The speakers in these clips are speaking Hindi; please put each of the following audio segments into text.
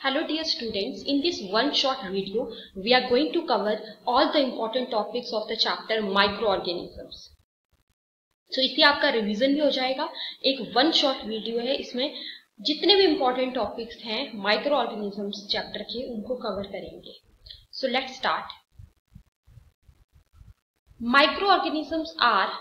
Hello dear students, in this one short video, we are going to cover all the important topics of the chapter microorganisms. So इससे आपका रिवीजन भी हो जाएगा। एक वन शॉट वीडियो है, इसमें जितने भी important topics हैं microorganisms चैप्टर के उनको कवर करेंगे। So let's start. Microorganisms are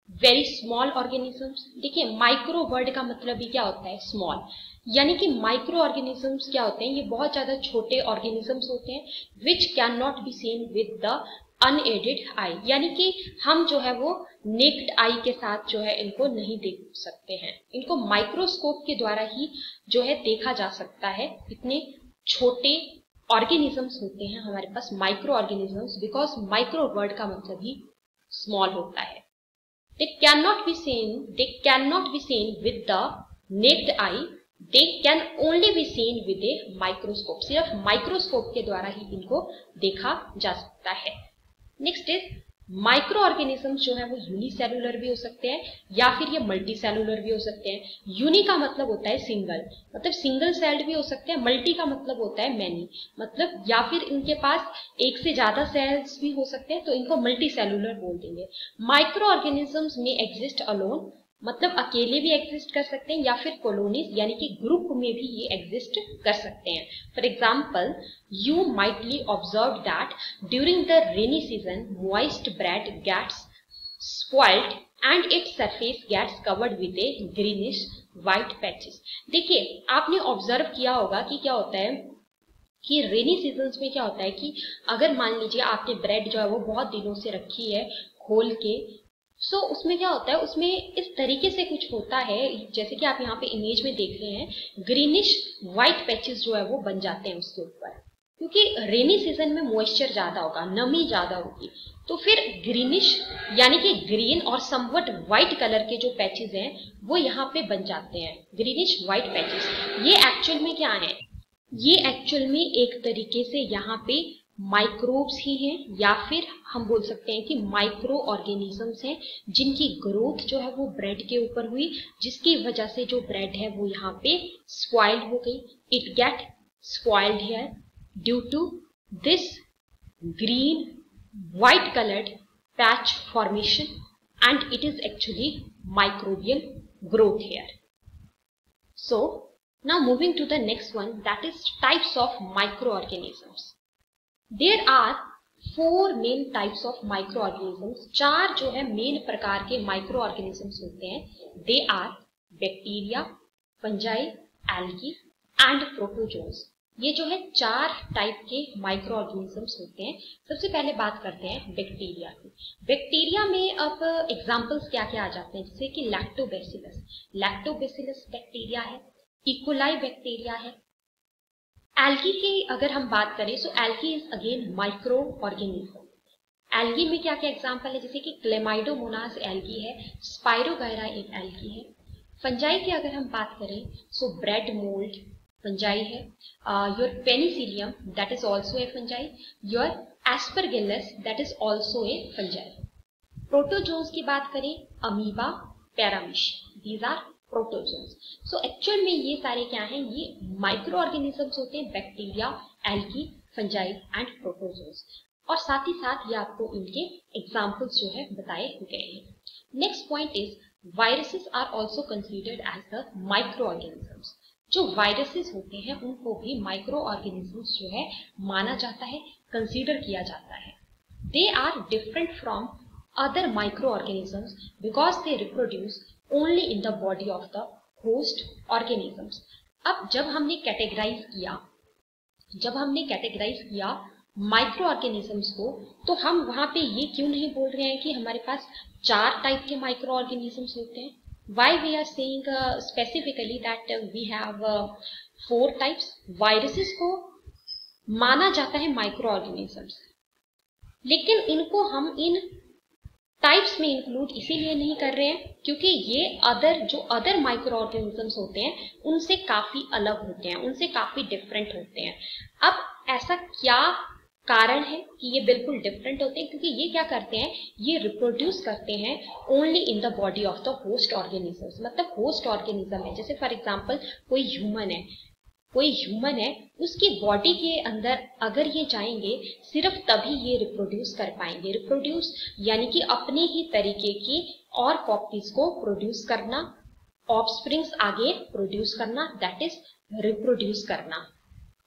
very small organisms. देखिए माइक्रो वर्ड का मतलब ही क्या होता है, स्मॉल, यानी कि माइक्रो ऑर्गेनिजम्स क्या होते हैं, ये बहुत ज्यादा छोटे ऑर्गेनिजम्स होते हैं which can not be seen with the unaided eye, यानी कि हम जो है वो नेक्ड आई के साथ जो है इनको नहीं देख सकते हैं, इनको माइक्रोस्कोप के द्वारा ही जो है देखा जा सकता है। इतने छोटे ऑर्गेनिजम्स होते हैं हमारे पास micro organisms, because micro word का मतलब ही स्मॉल होता है। They cannot be seen with the naked eye. They can only be seen with a microscope. सिर्फ माइक्रोस्कोप के द्वारा ही इनको देखा जा सकता है। नेक्स्ट इज माइक्रो ऑर्गेनिजम्स जो है वो यूनिसेलुलर भी हो सकते हैं या फिर ये मल्टी सेलुलर भी हो सकते हैं। यूनि का मतलब होता है सिंगल, मतलब सिंगल सेल्ड भी हो सकते हैं। मल्टी का मतलब होता है मैनी, मतलब या फिर इनके पास एक से ज्यादा सेल्स भी हो सकते हैं, तो इनको मल्टी सेलुलर बोल देंगे। माइक्रो ऑर्गेनिजम्स में एग्जिस्ट अलोन, मतलब अकेले भी एग्जिस्ट कर सकते हैं या फिर कॉलोनीज यानी कि ग्रुप में भी ये एग्जिस्ट कर सकते हैं। For example, you mightly observed that during the rainy season moist bread gets spoiled and its surface gets covered with a greenish white patches। देखिए आपने ऑब्जर्व किया होगा कि क्या होता है कि रेनी सीजन्स में क्या होता है कि अगर मान लीजिए आपने ब्रेड जो है वो बहुत दिनों से रखी है खोल के, सो उसमें क्या होता है, उसमें इस तरीके से कुछ होता है जैसे कि आप यहाँ पे इमेज में देख रहे हैं, ग्रीनिश व्हाइट पैचेस जो है वो बन जाते हैं उसके ऊपर, क्योंकि रेनी सीजन में मॉइस्चर ज्यादा होगा, नमी ज्यादा होगी, तो फिर ग्रीनिश यानी कि ग्रीन और समवट व्हाइट कलर के जो पैचेस हैं वो यहाँ पे बन जाते हैं, ग्रीनिश व्हाइट पैचेस। ये एक्चुअल में क्या है, ये एक्चुअल में एक तरीके से यहाँ पे माइक्रोब्स ही हैं या फिर हम बोल सकते हैं कि माइक्रो ऑर्गेनिजम्स हैं जिनकी ग्रोथ जो है वो ब्रेड के ऊपर हुई, जिसकी वजह से जो ब्रेड है वो यहाँ पे स्पॉइल्ड हो गई। It get spoiled here due to this green white colored patch formation and it is actually microbial growth here. So now moving to the next one, that is types of microorganisms. There are four main types of microorganisms. चार जो है मेन प्रकार के microorganisms होते हैं। They are bacteria, fungi, algae and protozoans. ये जो है चार टाइप के माइक्रो ऑर्गेनिजम्स होते हैं। सबसे पहले बात करते हैं बैक्टीरिया की। बैक्टीरिया में अब एग्जांपल्स क्या क्या आ जाते हैं, जैसे कि लैक्टोबैसिलस बैक्टीरिया है, इकोलाई बैक्टीरिया है। एल्गी की अगर हम बात करें so algae is again micro organism. Algae में क्या क्या एग्जांपल है, जैसे कि क्लेमाइडोमोनास एल्गी है, स्पाइरोगायरा एक एल्गी है। फंजाई की अगर हम बात करें सो ब्रेड मोल्ड फंजाई है, your penicillium that is also a fungi, your aspergillus that is also a fungi. Protozoans की बात करें, amoeba, paramecium, these are protozoans. So actual में ये सारे क्या हैं, ये माइक्रो ऑर्गेनिजम्स होते हैं, bacteria, algae, fungi and protozoans, और साथ ही साथ ये आपको इनके एग्जाम्पल्स जो है बताए गए हैं। Next point is viruses are also considered as the micro organisms. जो वायरसेस होते हैं उनको भी माइक्रो ऑर्गेनिजम्स जो है माना जाता है, कंसीडर किया जाता है। They are different from other micro organisms because they reproduce only in the body of the host organisms. अब जब हमने कैटेगराइज किया माइक्रो ऑर्गेनिजम्स को, तो हम वहां पे ये क्यों नहीं बोल रहे हैं कि हमारे पास चार टाइप के माइक्रो ऑर्गेनिजम्स होते हैं। Why we are saying specifically that we have four types? Viruses को माना जाता है माइक्रो ऑर्गेनिजम्स, लेकिन इनको हम इन टाइप्स में इंक्लूड इसीलिए नहीं कर रहे हैं क्योंकि ये अदर माइक्रो ऑर्गेनिजम्स होते हैं उनसे काफी अलग होते हैं, उनसे काफी डिफरेंट होते हैं। अब ऐसा क्या कारण है कि ये बिल्कुल डिफरेंट होते हैं, क्योंकि ये क्या करते हैं, ये रिप्रोड्यूस करते हैं only in the body of the host organisms. मतलब होस्ट ऑर्गेनिज्म है, जैसे फॉर एग्जांपल कोई ह्यूमन है, कोई ह्यूमन है, उसकी बॉडी के अंदर अगर ये जाएंगे सिर्फ तभी ये रिप्रोड्यूस कर पाएंगे। रिप्रोड्यूस यानी कि अपने ही तरीके की और कॉपीज को प्रोड्यूस करना, ऑफस्प्रिंग्स आगे प्रोड्यूस करना, दैट इज रिप्रोड्यूस करना।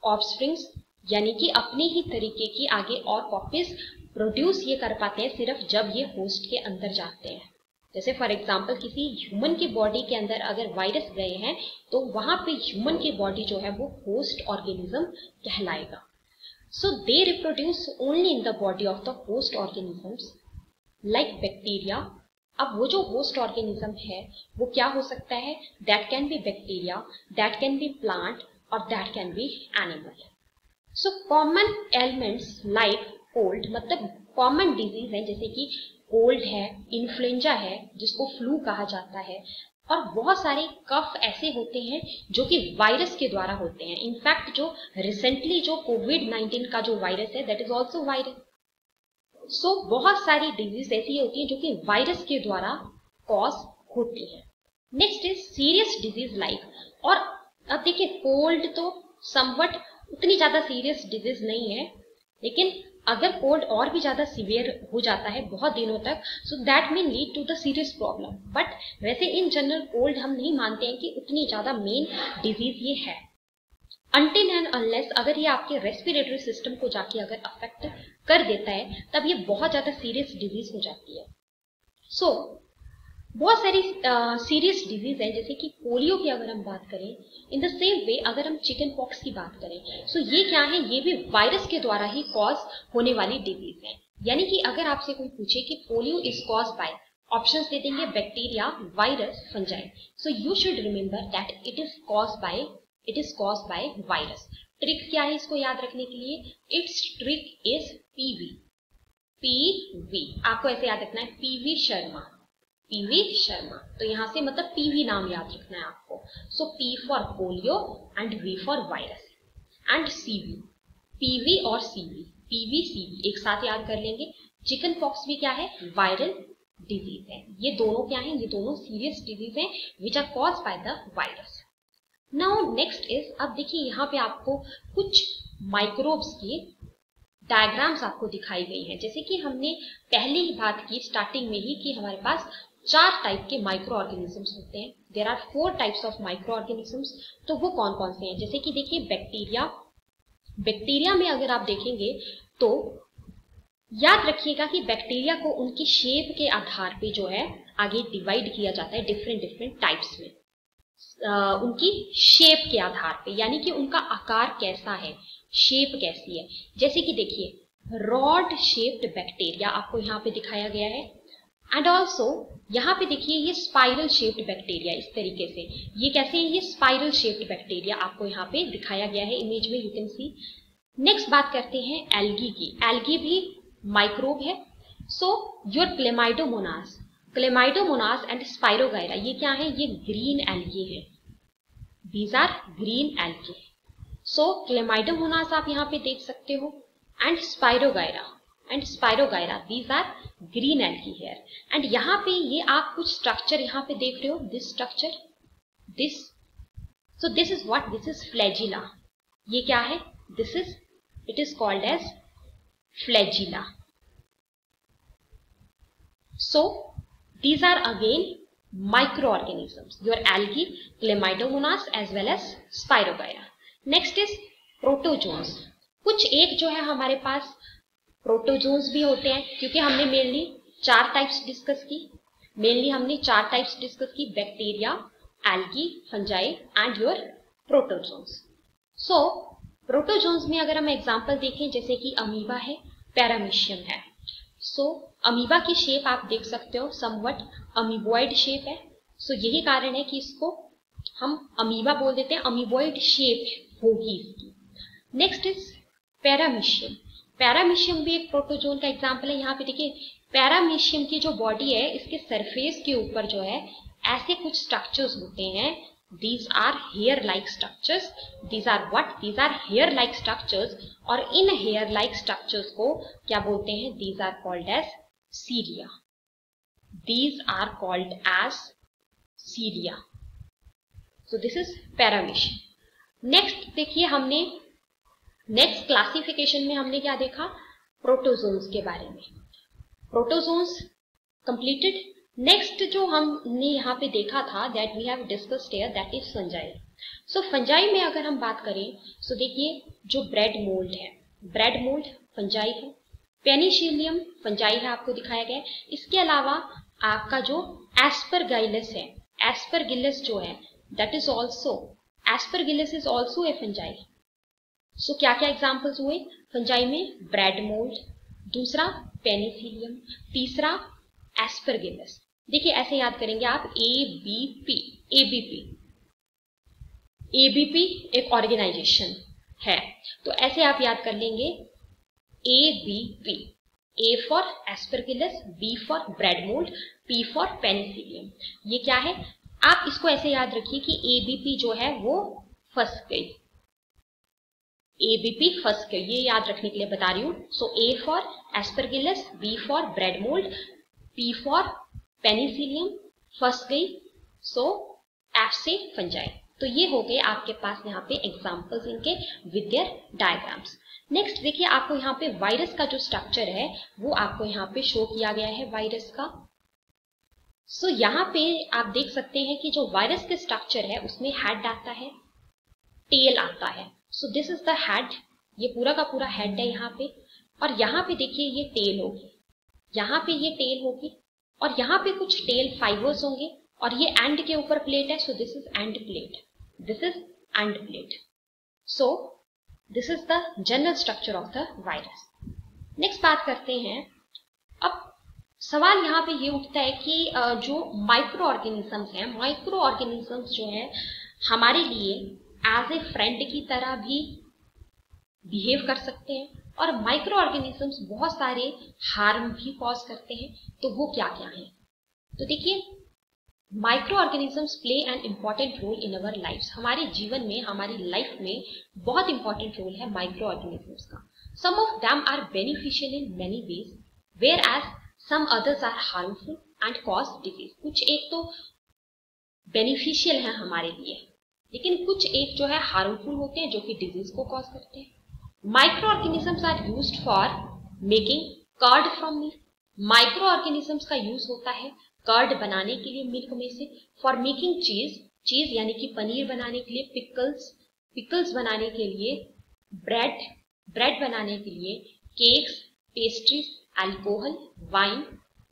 ऑफस्प्रिंग्स यानी कि अपने ही तरीके की आगे और कॉपीज प्रोड्यूस ये कर पाते हैं सिर्फ जब ये होस्ट के अंदर जाते हैं। जैसे फॉर एग्जाम्पल किसी ह्यूमन की बॉडी के अंदर अगर वायरस गए हैं तो वहां पे ह्यूमन की बॉडी जो है वो होस्ट ऑर्गेनिज्म कहलाएगा। So they reproduce only in the body of the host organisms like bacteria. अब वो जो होस्ट ऑर्गेनिज्म है वो क्या हो सकता है? That can be bacteria, that can be plant or that can be animal. So common elements like cold, मतलब कॉमन डिजीज है जैसे कि कोल्ड है, इन्फ्लुएंजा है जिसको फ्लू कहा जाता है, और बहुत सारे कफ ऐसे होते हैं जो कि वायरस के द्वारा होते हैं। इनफैक्ट जो रिसेंटली जो कोविड-19 का जो वायरस है दैट इज ऑल्सो वायरस। सो बहुत सारी डिजीज ऐसी होती है जो कि वायरस के द्वारा कॉज होती है। Next is serious disease like, और अब देखिए कोल्ड तो समवट उतनी ज्यादा सीरियस डिजीज नहीं है, लेकिन अगर कोल्ड और भी ज्यादा सीवियर हो जाता है बहुत दिनों तक, so that may lead to the serious problem. But वैसे इन जनरल कोल्ड हम नहीं मानते हैं कि उतनी ज्यादा मेन डिजीज ये है। अनटिल एंड अनलेस अगर ये आपके रेस्पिरेटरी सिस्टम को जाके अगर अफेक्ट कर देता है तब ये बहुत ज्यादा सीरियस डिजीज हो जाती है। सो बहुत सारी सीरियस डिजीज है जैसे कि पोलियो की अगर हम बात करें, इन द सेम वे अगर हम चिकन पॉक्स की बात करें, सो ये क्या है? ये भी वायरस के द्वारा ही कॉज होने वाली डिजीज है। यानी कि अगर आपसे कोई पूछे कि polio is cause by, options दे देंगे bacteria, virus, fungi. So you should remember that it is cause by virus. Trick क्या है इसको याद रखने के लिए? It's trick is PV. PV आपको ऐसे याद रखना है, पीवी शर्मा, पीवी शर्मा। तो यहां से मतलब पीवी नाम याद रखना है आपको। So P for polio and V for virus and CV, PV और सीवी, पीवी सीवी एक साथ याद कर लेंगे। चिकन पॉक्स भी क्या है? वायरल डिजीज है। ये दोनों क्या है? ये दोनों सीरियस डिजीज है which are cause by the virus. Now next is, अब देखिए यहाँ पे आपको कुछ माइक्रोब्स की डायग्राम्स आपको दिखाई गई हैं। जैसे कि हमने पहले ही बात की स्टार्टिंग में ही कि हमारे पास 4 टाइप के माइक्रो ऑर्गेनिजम्स होते हैं। There are 4 types of micro organisms. तो वो कौन कौन से हैं? जैसे कि देखिए बैक्टीरिया। बैक्टीरिया में अगर आप देखेंगे तो याद रखिएगा कि बैक्टीरिया को उनकी शेप के आधार पे जो है आगे डिवाइड किया जाता है डिफरेंट टाइप्स में, उनकी शेप के आधार पे, यानी कि उनका आकार कैसा है, शेप कैसी है। जैसे कि देखिए रॉड शेप्ड बैक्टीरिया आपको यहाँ पे दिखाया गया है, एंड ऑल्सो यहाँ पे देखिए ये स्पाइरल शेप्ड बैक्टीरिया, इस तरीके से ये कैसे है? ये स्पाइरल शेप्ड बैक्टीरिया आपको यहाँ पे दिखाया गया है इमेज में, यू कैन सी। नेक्स्ट बात करते हैं एल्गी की। एल्गी भी माइक्रोब है। So your chlamydomonas, chlamydomonas and spirogyra, ये क्या है? ये ग्रीन एल्गी है। These are green algae. So chlamydomonas आप यहाँ पे देख सकते हो, and spirogyra these are green algae here. And यहाँ पे ये आप कुछ स्ट्रक्चर यहाँ पे देख रहे हो, this structure, this, so this is what? This is flagella. ये क्या है? This is, it is called as flagella. So these are again microorganisms, your algae, Chlamydomonas as well as Spirogyra. Next is protozoans. कुछ एक जो है हमारे पास प्रोटोजोन्स भी होते हैं, क्योंकि हमने मेनली 4 टाइप्स डिस्कस की, bacteria, algae, fungi and your protozoans. So protozoans में अगर हम एग्जांपल देखें जैसे कि अमीबा है, पैरामीशियम है। सो अमीबा की शेप आप देख सकते हो, समवट अमीबॉइड शेप है। सो यही कारण है कि इसको हम अमीबा बोल देते हैं, अमीबॉइड शेप होगी इसकी। Next is paramecium. पैरामीशियम भी एक प्रोटोजोन का एग्जांपल है। यहाँ पे देखिए पैरामीशियम की जो बॉडी है इसके सरफेस के ऊपर जो है ऐसे कुछ स्ट्रक्चर्स होते हैं, these are hair like structures. These are what? These are hair like structures. और इन hair like structures को क्या बोलते हैं? These are called as cilia. These are called as cilia. So this is paramecium. Next देखिए, हमने नेक्स्ट क्लासिफिकेशन में हमने क्या देखा, प्रोटोजोन्स के बारे में। Protozoans completed. नेक्स्ट जो हमने यहाँ पे देखा था, that we have discussed here, that is fungi. So fungi में अगर हम बात करें, सो देखिए जो ब्रेड मोल्ड है, ब्रेड मोल्ड फंजाई है, पेनिसिलियम फंजाई है, आपको दिखाया गया है। इसके अलावा आपका जो एस्परगिलस है, एस्परगिलस जो है, that is also, aspergillus is also a fungi. So क्या क्या एग्जाम्पल्स हुए फंजाई में, ब्रेड मोल्ड, दूसरा पेनिसिलियम, तीसरा एस्परगिलस। देखिए ऐसे याद करेंगे आप, एबीपी, एबीपी, एबीपी एक ऑर्गेनाइजेशन है, तो ऐसे आप याद कर लेंगे, ABP, A for aspergillus, B for bread mould, P for penicillium. ये क्या है, आप इसको ऐसे याद रखिए कि एबीपी जो है वो फंस गई, एबीपी फंस गई, ये याद रखने के लिए बता रही हूं। So A for aspergillus, B for bread mould, P for penicillium, फंस गई, सो एफ से फंजाई। तो ये हो गए आपके पास यहाँ पे एग्जाम्पल्स इनके विद देयर डायग्राम्स। नेक्स्ट देखिए, आपको यहाँ पे वायरस का जो स्ट्रक्चर है वो आपको यहाँ पे शो किया गया है, वायरस का। सो यहाँ पे आप देख सकते हैं कि जो वायरस के स्ट्रक्चर है उसमें हेड आता है, टेल आता है। सो दिस इज द हेड, ये पूरा का पूरा हेड है यहाँ पे, और यहाँ पे देखिए ये टेल होगी, यहाँ पे ये टेल होगी, और यहाँ पे कुछ टेल फाइबर्स होंगे, और ये एंड के ऊपर प्लेट है। सो this is end plate, this is end plate. So this is the general structure of the virus. Next बात करते हैं, अब सवाल यहाँ पे ये उठता है कि जो माइक्रो ऑर्गेनिजम्स हैं, माइक्रो ऑर्गेनिजम्स जो है हमारे लिए एज ए फ्रेंड की तरह भी बिहेव कर सकते हैं, और माइक्रो ऑर्गेनिजम्स बहुत सारे हार्म भी कॉज करते हैं। तो वो क्या क्या है, तो देखिए, micro organisms play an important role in our life. हमारे जीवन में, हमारी लाइफ में बहुत इंपॉर्टेंट रोल है माइक्रो ऑर्गेनिजम्स का। Some of them are beneficial in many ways, whereas some others are harmful and cause disease. कुछ एक तो बेनिफिशियल है हमारे लिए, लेकिन कुछ एक जो है हार्मफुल होते हैं, जो कि डिजीज को कॉज करते हैं। Micro organisms are used for making curd from milk. Micro organisms का यूज होता है कर्ड बनाने के लिए मिल्क में से, फॉर मेकिंग चीज, चीज यानी कि पनीर बनाने के लिए, पिकल्स, पिकल्स बनाने के लिए, ब्रेड, ब्रेड बनाने के लिए, cakes, pastries, alcohol, wine,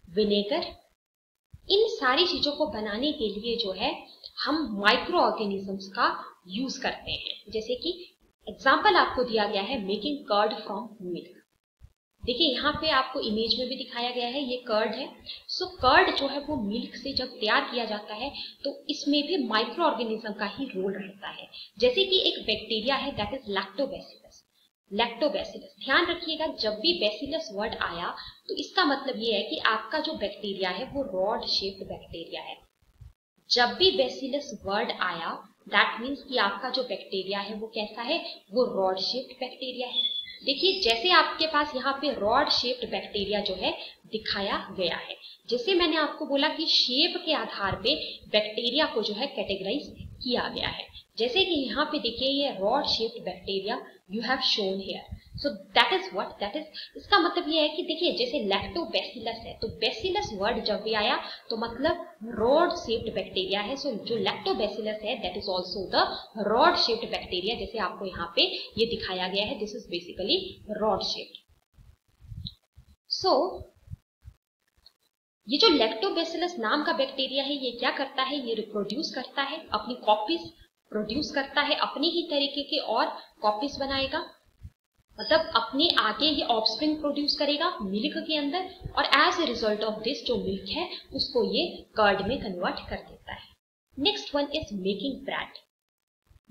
vinegar, इन सारी चीजों को बनाने के लिए जो है हम माइक्रो ऑर्गेनिजम्स का यूज करते हैं। जैसे कि एग्जाम्पल आपको दिया गया है, मेकिंग कर्ड फ्रॉम मिल्क। देखिए यहाँ पे आपको इमेज में भी दिखाया गया है, ये कर्ड है। सो कर्ड जो है वो मिल्क से जब तैयार किया जाता है तो इसमें भी माइक्रो ऑर्गेनिज्म का ही रोल रहता है। जैसे कि एक बैक्टीरिया है, दैट इज लैक्टोबैसिलस। लैक्टोबैसिलस, ध्यान रखिएगा, जब भी बैसिलस वर्ड आया तो इसका मतलब ये है कि आपका जो बैक्टीरिया है वो रॉड शेप्ड बैक्टीरिया है। जब भी बैसिलस वर्ड आया, दैट मीन्स कि आपका जो बैक्टीरिया है वो कैसा है, वो रॉड शेप्ड बैक्टीरिया है। देखिए जैसे आपके पास यहाँ पे रॉड शेप्ड बैक्टीरिया जो है दिखाया गया है, जैसे मैंने आपको बोला कि शेप के आधार पे बैक्टीरिया को जो है कैटेगराइज किया गया है। जैसे कि यहाँ पे देखिए ये rod shaped bacteria you have shown here. So that is what, that is, इसका मतलब ये है कि देखिए जैसे लैक्टोबैसिलस है, तो बैसिलस वर्ड जब भी आया तो मतलब रॉड शेप्ड बैक्टीरिया है। सो जो लैक्टोबैसिलस है that is also the rod shaped bacteria, जैसे आपको यहाँ पे ये दिखाया गया है, this is basically rod shaped. So ये जो लैक्टोबैसिलस नाम का बैक्टीरिया है, ये क्या करता है, ये रिप्रोड्यूस करता है, अपनी कॉपीज प्रोड्यूस करता है, अपने ही तरीके के और कॉपीज बनाएगा, मतलब अपने आगे ये ऑफस्प्रिंग प्रोड्यूस करेगा मिल्क के अंदर, और as a result of this जो मिल्क है उसको ये कर्ड में कन्वर्ट कर देता है। Next one is making bread.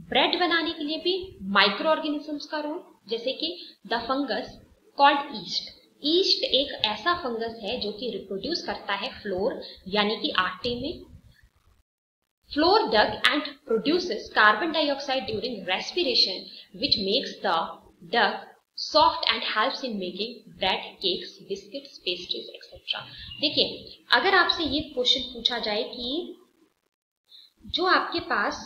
Bread बनाने के लिए भी माइक्रो ऑर्गेनिजम्स का रोल, जैसे कि the fungus called east. East एक ऐसा फंगस है जो कि रिप्रोड्यूस करता है फ्लोर यानी कि आटे में। Flour dough and produces carbon dioxide during respiration which makes the dough soft and helps in making bread, cakes, biscuits, pastries etcetera. देखिए अगर आपसे ये क्वेश्चन पूछा जाए कि जो आपके पास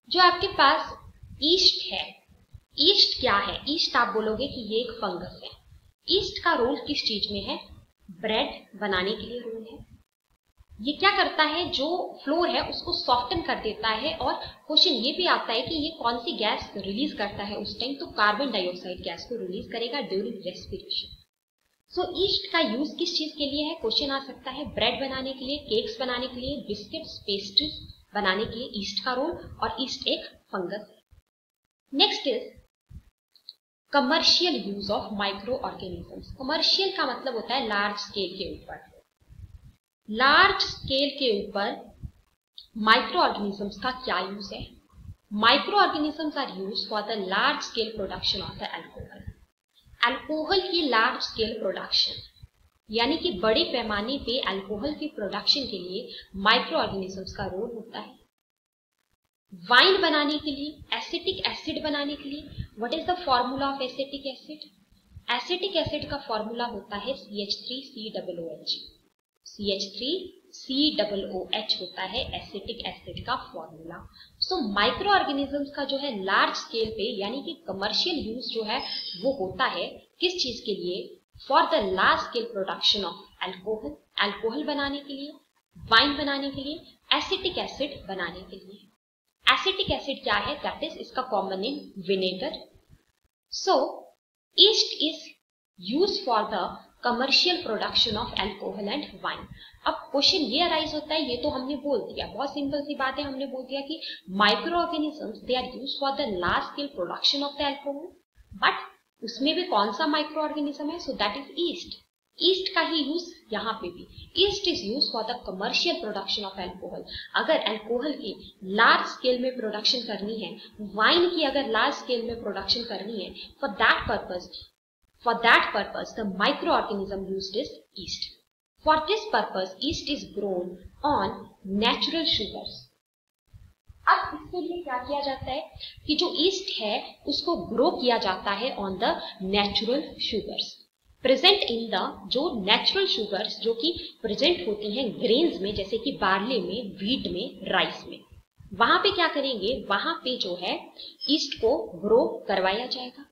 जो आपके पास ईस्ट है, ईस्ट क्या है? ईस्ट आप बोलोगे कि ये एक फंगस है। ईस्ट का रोल किस चीज में है? ब्रेड बनाने के लिए रोल है। ये क्या करता है? जो फ्लोर है उसको सॉफ्टन कर देता है। और क्वेश्चन ये भी आता है कि ये कौन सी गैस रिलीज करता है उस टाइम? तो कार्बन डाइऑक्साइड गैस को रिलीज करेगा ड्यूरिंग रेस्पिरेशन। सो ईस्ट का यूज किस चीज के लिए है? क्वेश्चन आ सकता है ब्रेड बनाने के लिए, केक्स बनाने के लिए, बिस्किट्स, पेस्ट्रीज बनाने के लिए ईस्ट का रोल, और ईस्ट एक फंगस है। Next is commercial use of micro organisms. Commercial का मतलब होता है लार्ज स्केल के ऊपर। लार्ज स्केल के ऊपर माइक्रो ऑर्गेनिजम्स का क्या यूज है? Micro organisms are use for the large scale production of the alcohol. Alcohol की लार्ज स्केल प्रोडक्शन, यानी कि बड़े पैमाने पे अल्कोहल की प्रोडक्शन के लिए माइक्रो ऑर्गेनिजम्स का रोल होता है। वाइन बनाने के लिए, एसिटिक एसिड बनाने के लिए, what is the formula of acetic acid? Acetic acid का फॉर्मूला होता है CH3COOH। CH3COOH होता है एसिटिक एसिड का फॉर्मूला। सो माइक्रो ऑर्गेनिजम्स का जो है लार्ज स्केल पे, यानी कि कमर्शियल यूज जो है वो होता है किस चीज के लिए? For the large scale production of alcohol, alcohol बनाने के लिए, वाइन बनाने के लिए, एसिटिक एसिड बनाने के लिए। एसिटिक एसिड क्या है? दैट इज इसका common name vinegar. So east is use for the commercial production of alcohol and wine. अब क्वेश्चन ये अराइज होता है, ये तो हमने बोल दिया, बहुत सिंपल सी बात है, हमने बोल दिया कि micro organisms they are use for the large scale production of the alcohol, but उसमें भी कौन सा माइक्रो ऑर्गेनिज्म है? So that is yeast. Yeast का ही यूज यहाँ पे भी। Yeast is use for the commercial production of alcohol. अगर अल्कोहल की लार्ज स्केल में प्रोडक्शन करनी है, वाइन की अगर लार्ज स्केल में प्रोडक्शन करनी है, for that purpose the microorganism used is yeast. For this purpose yeast is grown on natural sugars. अब इसके लिए क्या किया जाता है कि जो ईस्ट है उसको ग्रो किया जाता है on the natural sugars present in the, जो नेचुरल शुगर्स जो कि प्रेजेंट होती हैं ग्रेन्स में, जैसे कि बार्ले में, व्हीट में, राइस में। वहां पे क्या करेंगे? वहां पे जो है ईस्ट को ग्रो करवाया जाएगा।